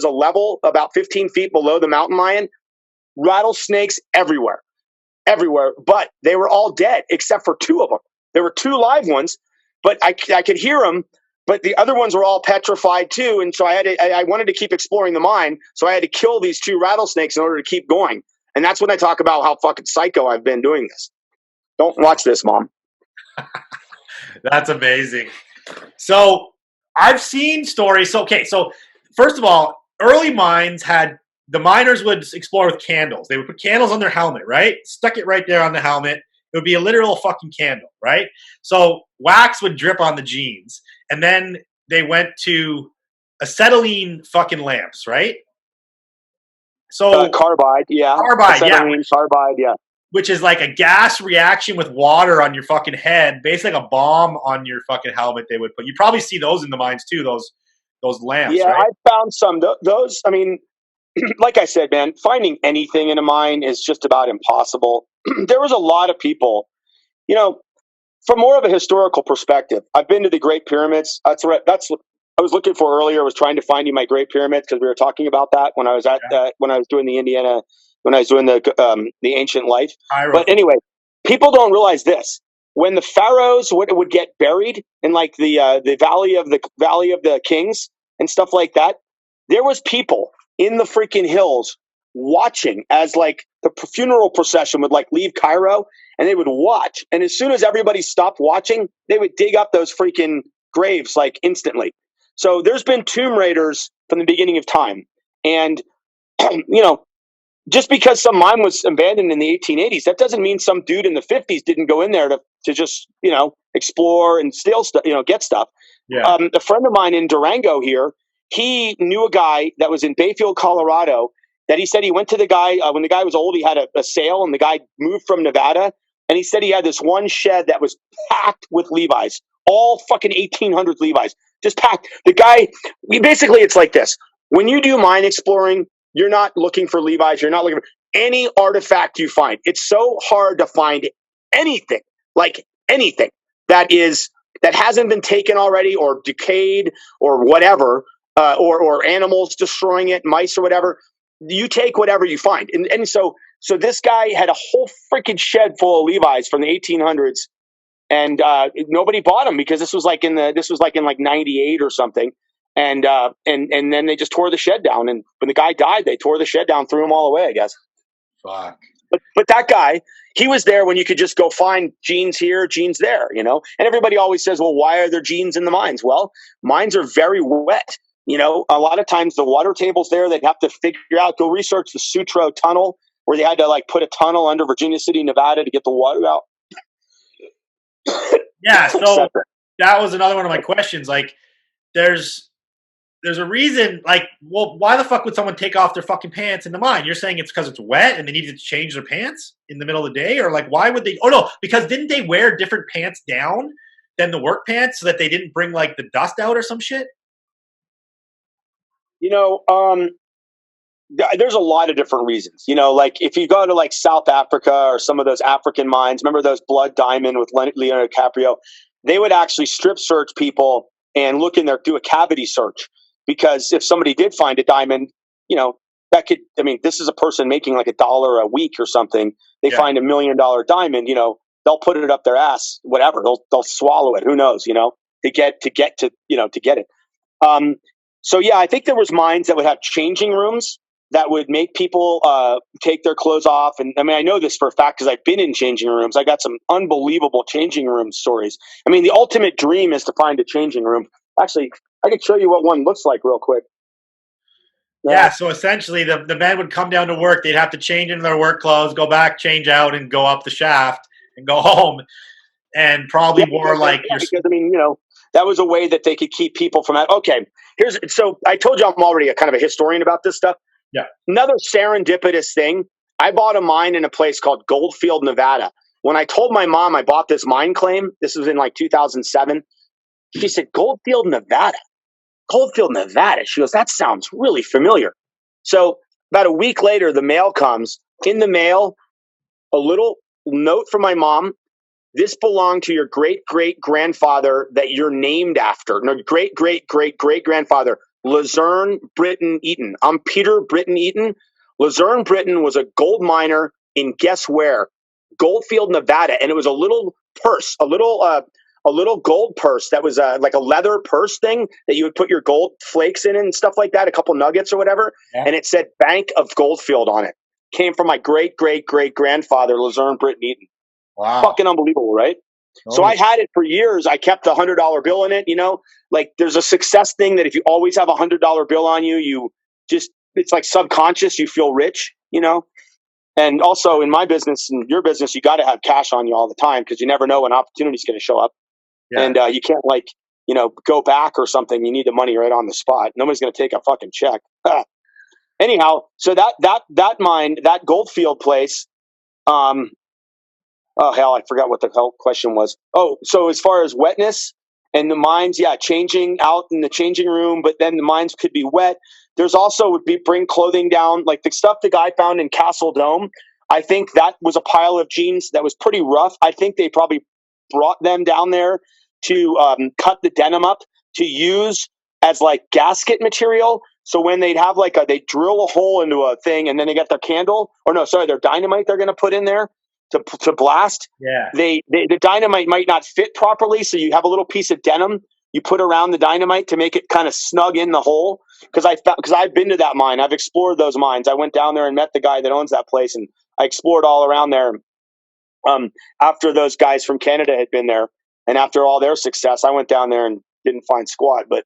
a level about 15 feet below the mountain lion. Rattlesnakes everywhere, but they were all dead except for 2 of them. There were 2 live ones, but I could hear them. But the other ones were all petrified too, and so I wanted to keep exploring the mine, so I had to kill these 2 rattlesnakes in order to keep going. And that's when I talk about how fucking psycho I've been doing this. Don't watch this, Mom. That's amazing. So I've seen stories. So first of all, early mines had the miners would explore with candles. They would put candles on their helmet, right? Stuck it right there on the helmet. It would be a literal fucking candle, right? So wax would drip on the jeans. And then they went to acetylene fucking lamps, right? So Carbide, yeah. Carbide, Acetylene, carbide, yeah. Which is like a gas reaction with water on your fucking head, basically like a bomb on your fucking helmet. They would put. You probably see those in the mines too. Those lamps. Yeah, right? I found some. Those, I mean, like I said, man, finding anything in a mine is just about impossible. There was a lot of people, from more of a historical perspective. I've been to the Great Pyramids. That's I was looking for earlier was trying to find you my Great Pyramid because we were talking about that when I was when I was doing the Indiana, when I was doing the ancient life. But anyway, people don't realize this: when the pharaohs would get buried in like the valley of the kings and stuff like that, there was people in the freaking hills watching as like the funeral procession would like leave Cairo, and they would watch, and as soon as everybody stopped watching, they would dig up those freaking graves like instantly. So there's been tomb raiders from the beginning of time. And, you know, just because some mine was abandoned in the 1880s, that doesn't mean some dude in the 50s didn't go in there to just, explore and steal stuff, get stuff. Yeah. A friend of mine in Durango here, he knew a guy that was in Bayfield, Colorado, that he said he went to the guy when the guy was old. He had a sale, and the guy moved from Nevada, and he said he had this one shed that was packed with Levi's, all fucking 1800s Levi's, just packed. The guy, basically, it's like this: when you do mine exploring, you're not looking for Levi's. You're not looking for any artifact you find. It's so hard to find anything, like anything that hasn't been taken already or decayed or whatever, or animals destroying it, mice or whatever. You take whatever you find, and so this guy had a whole freaking shed full of Levi's from the 1800s, and nobody bought them because this was like in like 98 or something, and then they just tore the shed down, and when the guy died, they tore the shed down, threw them all away, I guess. Fuck. But that guy, he was there when you could just go find jeans here, jeans there, And everybody always says, well, why are there jeans in the mines? Well, mines are very wet. A lot of times the water table's there. They'd have to figure out, go research the Sutro Tunnel, where they had to like put a tunnel under Virginia City, Nevada to get the water out. Yeah, so that was another one of my questions. Like, there's a reason, like, well, why the fuck would someone take off their fucking pants in the mine? You're saying it's because it's wet and they needed to change their pants in the middle of the day? Or like, why would they? Oh no, because didn't they wear different pants down than the work pants so that they didn't bring like the dust out or some shit? There's a lot of different reasons. Like if you go to like South Africa or some of those African mines, remember those Blood Diamond with Leonardo DiCaprio? They would actually strip search people and look in there, do a cavity search, because if somebody did find a diamond, that could, this is a person making like $1 a week or something. They find $1 million diamond, they'll put it up their ass, whatever. They'll swallow it. Who knows, to get it. So yeah, I think there was mines that would have changing rooms that would make people take their clothes off. And I know this for a fact because I've been in changing rooms. I got some unbelievable changing room stories. The ultimate dream is to find a changing room. Actually, I could show you what one looks like real quick. Yeah, so essentially the men would come down to work. They'd have to change into their work clothes, go back, change out, and go up the shaft and go home. And probably because that was a way that they could keep people from that. Okay, so I told you I'm already a kind of a historian about this stuff. Yeah. Another serendipitous thing, I bought a mine in a place called Goldfield, Nevada. When I told my mom I bought this mine claim, this was in like 2007, she said, Goldfield, Nevada. Goldfield, Nevada. She goes, that sounds really familiar. So about a week later, the mail comes. In the mail, a little note from my mom. This belonged to your great-great-grandfather that you're named after. No, great-great-great-great-grandfather, Luzerne Britton Eaton. I'm Peter Britton Eaton. Luzerne Britton was a gold miner in guess where? Goldfield, Nevada. And it was a little purse, a little gold purse that was like a leather purse thing that you would put your gold flakes in and stuff like that, a couple nuggets or whatever. Yeah. And it said Bank of Goldfield on it. Came from my great-great-great-grandfather, Luzerne Britton Eaton. Wow. Fucking unbelievable, right? Oh. So I had it for years. I kept a $100 bill in it. Like there's a success thing that if you always have a $100 bill on you, it's like subconscious. You feel rich, And also in my business and your business, you got to have cash on you all the time because you never know when opportunity is going to show up. Yeah. And you can't go back or something. You need the money right on the spot. Nobody's going to take a fucking check. Anyhow, so that mine, that Goldfield place, oh, hell, I forgot what the hell question was. Oh, so as far as wetness and the mines, yeah, changing out in the changing room, but then the mines could be wet. There's also would be bring clothing down, like the stuff the guy found in Castle Dome. I think that was a pile of jeans that was pretty rough. I think they probably brought them down there to cut the denim up to use as like gasket material. So when they'd have they drill a hole into a thing and then they get their candle, or no, sorry, their dynamite they're going to put in there to blast. Yeah. The dynamite might not fit properly, so you have a little piece of denim you put around the dynamite to make it kind of snug in the hole. Because I've been to that mine, I've explored those mines. I went down there and met the guy that owns that place, and I explored all around there. After those guys from Canada had been there, and after all their success, I went down there and didn't find squat. But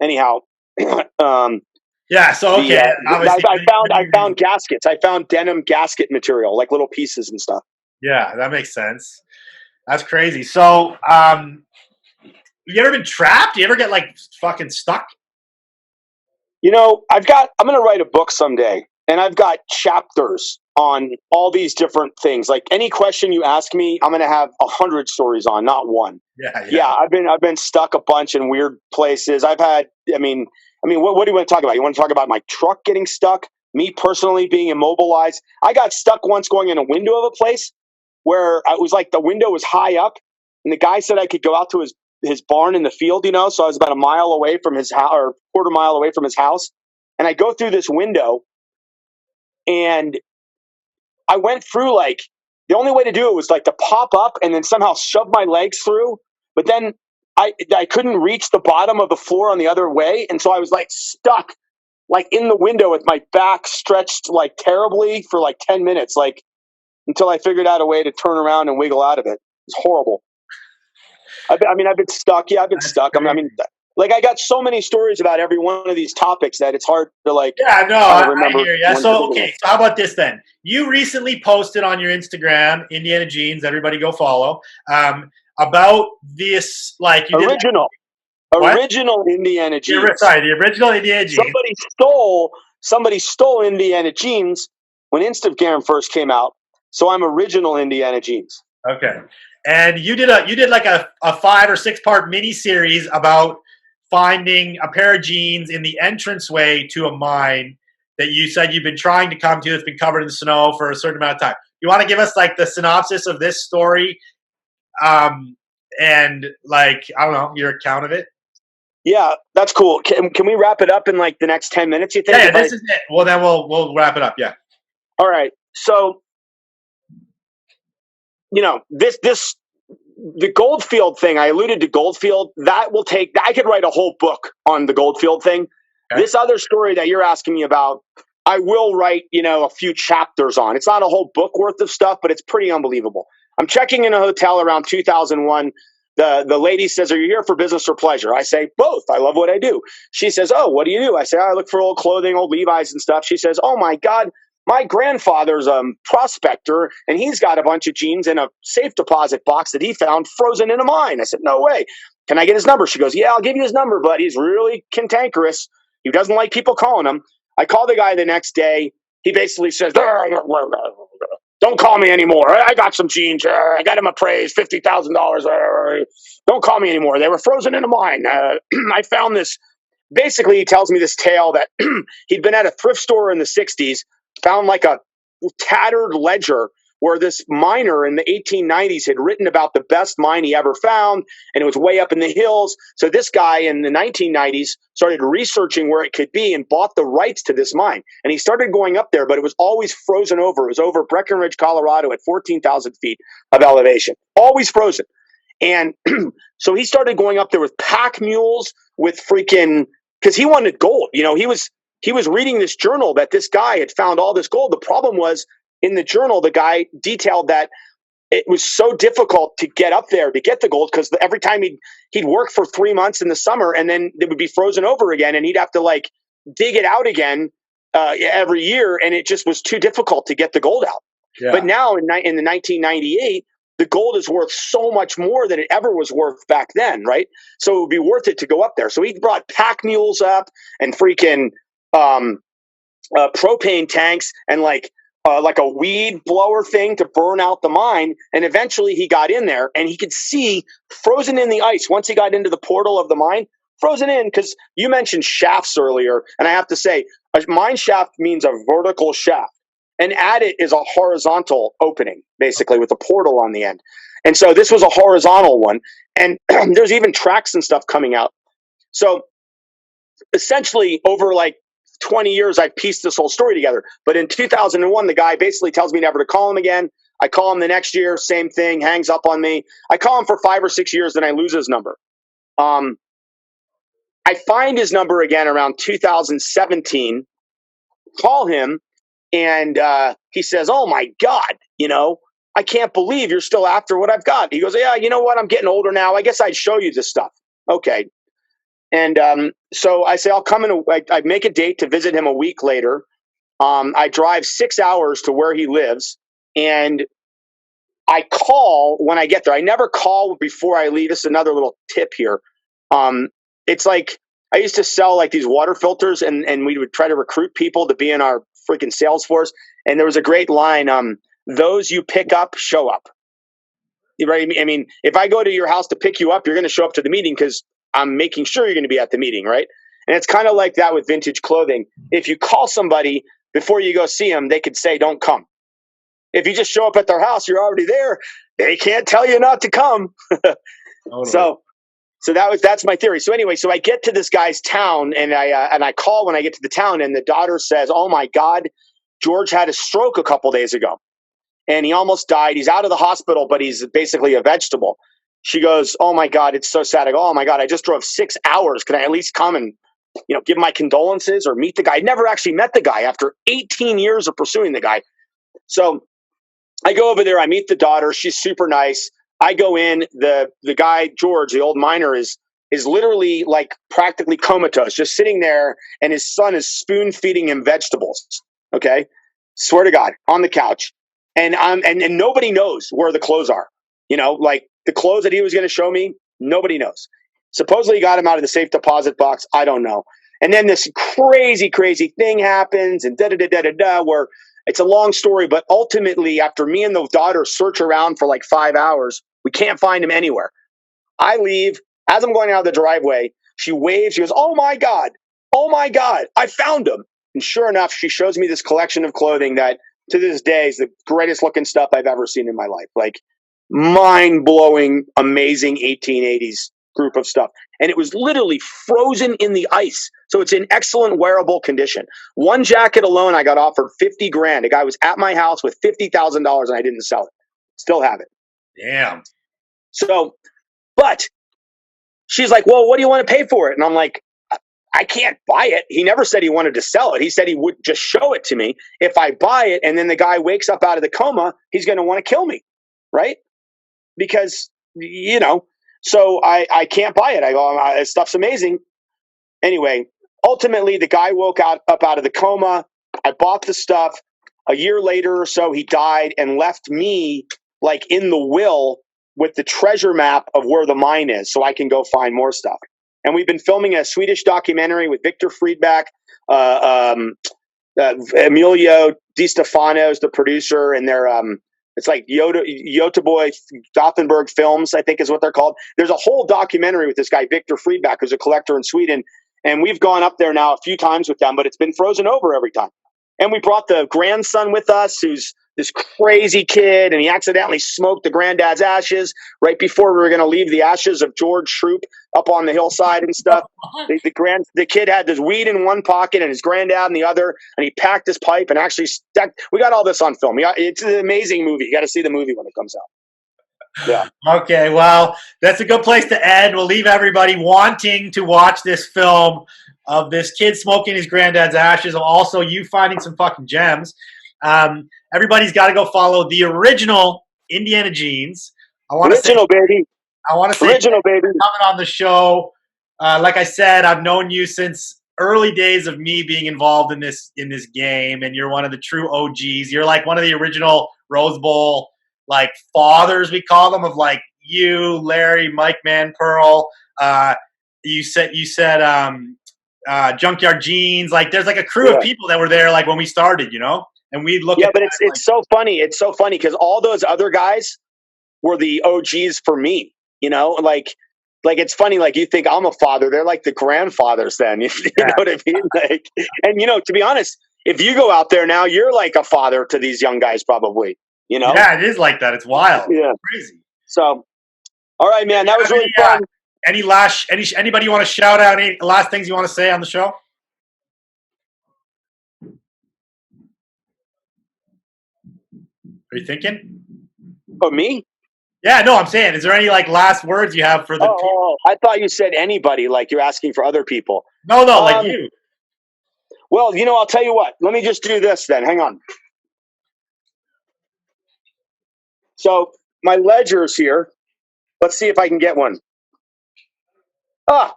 anyhow, yeah. So okay, obviously, I found gaskets. I found denim gasket material, like little pieces and stuff. Yeah, that makes sense. That's crazy. So, you ever been trapped? You ever get like fucking stuck? You know, I'm going to write a book someday, and I've got chapters on all these different things. Like any question you ask me, I'm going to have 100 stories on, not one. Yeah. I've been stuck a bunch in weird places. I've had, I mean, what do you want to talk about? You want to talk about my truck getting stuck? Me personally being immobilized? I got stuck once going in a window of a place where it was like the window was high up, and the guy said I could go out to his barn in the field, you know, so I was about a mile away from his house, or quarter mile away from his house. And I go through this window, and I went through the only way to do it was to pop up and then somehow shove my legs through. But then I couldn't reach the bottom of the floor on the other way. And so I was stuck in the window with my back stretched terribly for 10 minutes, until I figured out a way to turn around and wiggle out of it. It's horrible. I've been stuck. Yeah, I've been stuck. I got so many stories about every one of these topics that it's hard to Yeah, no, I hear you. So, okay, so how about this then? You recently posted on your Instagram, Indiana Jeans, everybody go follow, about this, you original Indiana Jeans. The original Indiana Jeans. Somebody stole Indiana Jeans when Instagram first came out. So I'm original Indiana Jeans. Okay. And you did a 5 or 6 part mini series about finding a pair of jeans in the entranceway to a mine that you said you've been trying to come to that's been covered in snow for a certain amount of time. You want to give us the synopsis of this story, and I don't know, your account of it? Yeah, that's cool. Can we wrap it up in the next 10 minutes, you think? Yeah, this is it. Well, then we'll wrap it up. Yeah. All right. So, the Goldfield thing, I alluded to Goldfield. I could write a whole book on the Goldfield thing. Okay. This other story that you're asking me about, I will write, a few chapters on. It's not a whole book worth of stuff, but it's pretty unbelievable. I'm checking in a hotel around 2001. The lady says, "Are you here for business or pleasure?" I say, "Both. I love what I do." She says, "Oh, what do you do?" I say, "I look for old clothing, old Levi's and stuff." She says, "Oh my God, my grandfather's a prospector, and he's got a bunch of jeans in a safe deposit box that he found frozen in a mine." I said, "No way. Can I get his number?" She goes, "Yeah, I'll give you his number, but he's really cantankerous. He doesn't like people calling him." I call the guy the next day. He basically says, "Don't call me anymore. I got some jeans. I got him appraised, $50,000. Don't call me anymore. They were frozen in a mine. I found this." Basically, he tells me this tale that he'd been at a thrift store in the 60s, found a tattered ledger where this miner in the 1890s had written about the best mine he ever found, and it was way up in the hills. So this guy in the 1990s started researching where it could be and bought the rights to this mine. And he started going up there, but it was always frozen over. It was over Breckenridge, Colorado at 14,000 feet of elevation, always frozen. And so he started going up there with pack mules, with because he wanted gold. He was reading this journal that this guy had found all this gold. The problem was, in the journal, the guy detailed that it was so difficult to get up there to get the gold, because every time he'd work for 3 months in the summer, and then it would be frozen over again, and he'd have to dig it out again every year, and it just was too difficult to get the gold out. Yeah. But now in the 1998, the gold is worth so much more than it ever was worth back then, right? So it would be worth it to go up there. So he brought pack mules up and propane tanks and a weed blower thing to burn out the mine. And eventually he got in there, and he could see frozen in the ice once he got into the portal of the mine, frozen in, because you mentioned shafts earlier. And I have to say, a mine shaft means a vertical shaft. An adit is a horizontal opening, basically, with a portal on the end. And so this was a horizontal one. And there's even tracks and stuff coming out. So essentially over like 20 years, I pieced this whole story together. But in 2001, the guy basically tells me never to call him again. I call him the next year, same thing, hangs up on me. I call him for 5 or 6 years, then I lose his number. I find his number again around 2017, call him, and he says, "Oh my God, I can't believe you're still after what I've got." He goes, "Yeah, you know what? I'm getting older now. I guess I'd show you this stuff." Okay. And so I say, I'll come in. I make a date to visit him a week later. I drive 6 hours to where he lives, and I call when I get there. I never call before I leave. This is another little tip here. It's like I used to sell like these water filters, and we would try to recruit people to be in our freaking sales force. And there was a great line: "Those you pick up show up." Right? I mean, if I go to your house to pick you up, you're going to show up to the meeting because I'm making sure you're going to be at the meeting, right? And it's kind of like that with vintage clothing. If you call somebody before you go see them, they could say, "Don't come." If you just show up at their house, you're already there. They can't tell you not to come. Totally. So that's my theory. So anyway, so I get to this guy's town, and I call when I get to the town, and the daughter says, "Oh my God, George had a stroke a couple days ago, and he almost died. He's out of the hospital, but he's basically a vegetable." She goes, "Oh my God, it's so sad." I go, "Oh my God, I just drove 6 hours. Can I at least come and give my condolences or meet the guy?" I never actually met the guy after 18 years of pursuing the guy. So I go over there. I meet the daughter. She's super nice. I go in. The guy, George, the old miner, is literally like practically comatose, just sitting there, and his son is spoon feeding him vegetables. Okay, swear to God, on the couch, and nobody knows where the clothes are. Like the clothes that he was going to show me, nobody knows. Supposedly he got him out of the safe deposit box. I don't know. And then this crazy thing happens, and where it's a long story, but ultimately, after me and the daughter search around for like 5 hours, we can't find him anywhere. I leave. As I'm going out of the driveway, she waves. She goes, "Oh my God, I found him." And sure enough, she shows me this collection of clothing that to this day is the greatest looking stuff I've ever seen in my life. Like mind-blowing, amazing 1880s group of stuff. And it was literally frozen in the ice. So it's in excellent wearable condition. One jacket alone, I got offered 50 grand. A guy was at my house with $50,000 and I didn't sell it. Still have it. Damn. So, but she's like, "Well, what do you want to pay for it?" And I'm like, "I can't buy it." He never said he wanted to sell it. He said he would just show it to me. If I buy it and then the guy wakes up out of the coma, he's going to want to kill me. Right? Because, so I can't buy it. I go, "This stuff's amazing." Anyway, ultimately, the guy woke up out of the coma. I bought the stuff. A year later or so, he died and left me like in the will with the treasure map of where the mine is so I can go find more stuff. And we've been filming a Swedish documentary with Victor Friedback, Emilio Di Stefano's the producer, and they're it's like Göteborg Gothenburg Films, I think is what they're called. There's a whole documentary with this guy Victor Friedback, who's a collector in Sweden, and we've gone up there now a few times with them, but it's been frozen over every time. And we brought the grandson with us, who's this crazy kid, and he accidentally smoked the granddad's ashes right before we were going to leave the ashes of George Shroop up on the hillside and stuff. The kid had this weed in one pocket and his granddad in the other, and he packed his pipe and actually stacked. We got all this on film. It's an amazing movie. You got to see the movie when it comes out. Yeah. Okay, well, that's a good place to end. We'll leave everybody wanting to watch this film of this kid smoking his granddad's ashes, and also you finding some fucking gems. Everybody's got to go follow the original Indiana Jeans. Original, baby. I want to say original, baby. Coming on the show. Like I said, I've known you since early days of me being involved in this game, and you're one of the true OGs. You're like one of the original Rose Bowl like fathers, we call them, of like you, Larry, Mike Man Pearl. You said Junkyard Jeans. Like there's like a crew of people that were there like when we started, and we look at but it's so funny. It's so funny because all those other guys were the OGs for me, like it's funny, like you think I'm a father, they're like the grandfathers then, you know what I mean? Like, and to be honest, if you go out there now, you're like a father to these young guys probably, Yeah, it is like that. It's wild. Yeah. It's crazy. So, all right, man, that was really fun. Anybody you want to shout out? Any last things you want to say on the show? Are you thinking? Oh, me? Yeah, no, I'm saying, is there any like last words you have for the people? Oh, I thought you said anybody, like you're asking for other people. No, like you. Well, I'll tell you what. Let me just do this then. Hang on. So my ledger's here. Let's see if I can get one. Ah,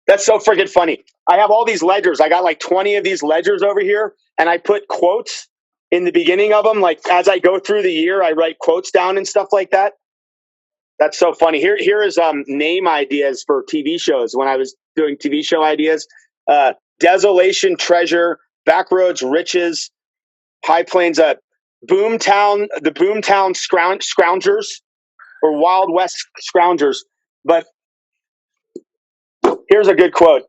that's so freaking funny. I have all these ledgers. I got like 20 of these ledgers over here, and I put quotes in the beginning of them. Like as I go through the year, I write quotes down and stuff like that. That's so funny. Here is name ideas for TV shows when I was doing TV show ideas. Desolation, Treasure, Backroads, Riches, High Plains, Boomtown, the Boomtown Scroungers, or Wild West Scroungers. But here's a good quote.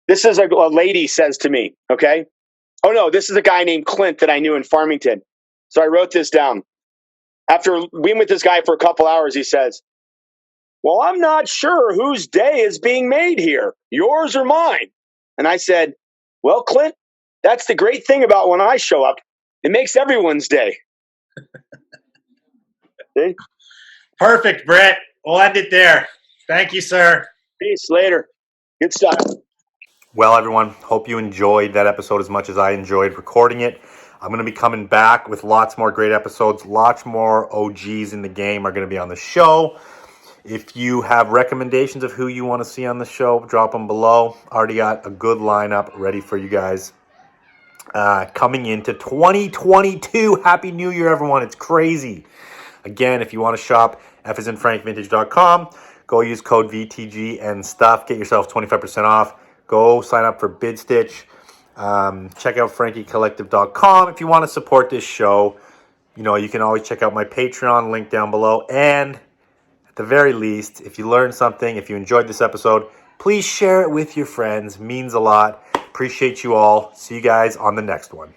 This is a lady says to me, okay? Oh, no, this is a guy named Clint that I knew in Farmington. So I wrote this down. After being with this guy for a couple hours, he says, well, I'm not sure whose day is being made here, yours or mine. And I said, well, Clint, that's the great thing about when I show up. It makes everyone's day. See? Perfect, Brit. We'll end it there. Thank you, sir. Peace. Later. Good stuff. Well, everyone, hope you enjoyed that episode as much as I enjoyed recording it. I'm going to be coming back with lots more great episodes. Lots more OGs in the game are going to be on the show. If you have recommendations of who you want to see on the show, drop them below. Already got a good lineup ready for you guys. Coming into 2022. Happy New Year, everyone. It's crazy. Again, if you want to shop, FisandFrankVintage.com. Go use code VTG and stuff. Get yourself 25% off. Go sign up for BidStitch. Check out FrankieCollective.com. If you want to support this show, you can always check out my Patreon, link down below. And at the very least, if you learned something, if you enjoyed this episode, please share it with your friends. Means a lot. Appreciate you all. See you guys on the next one.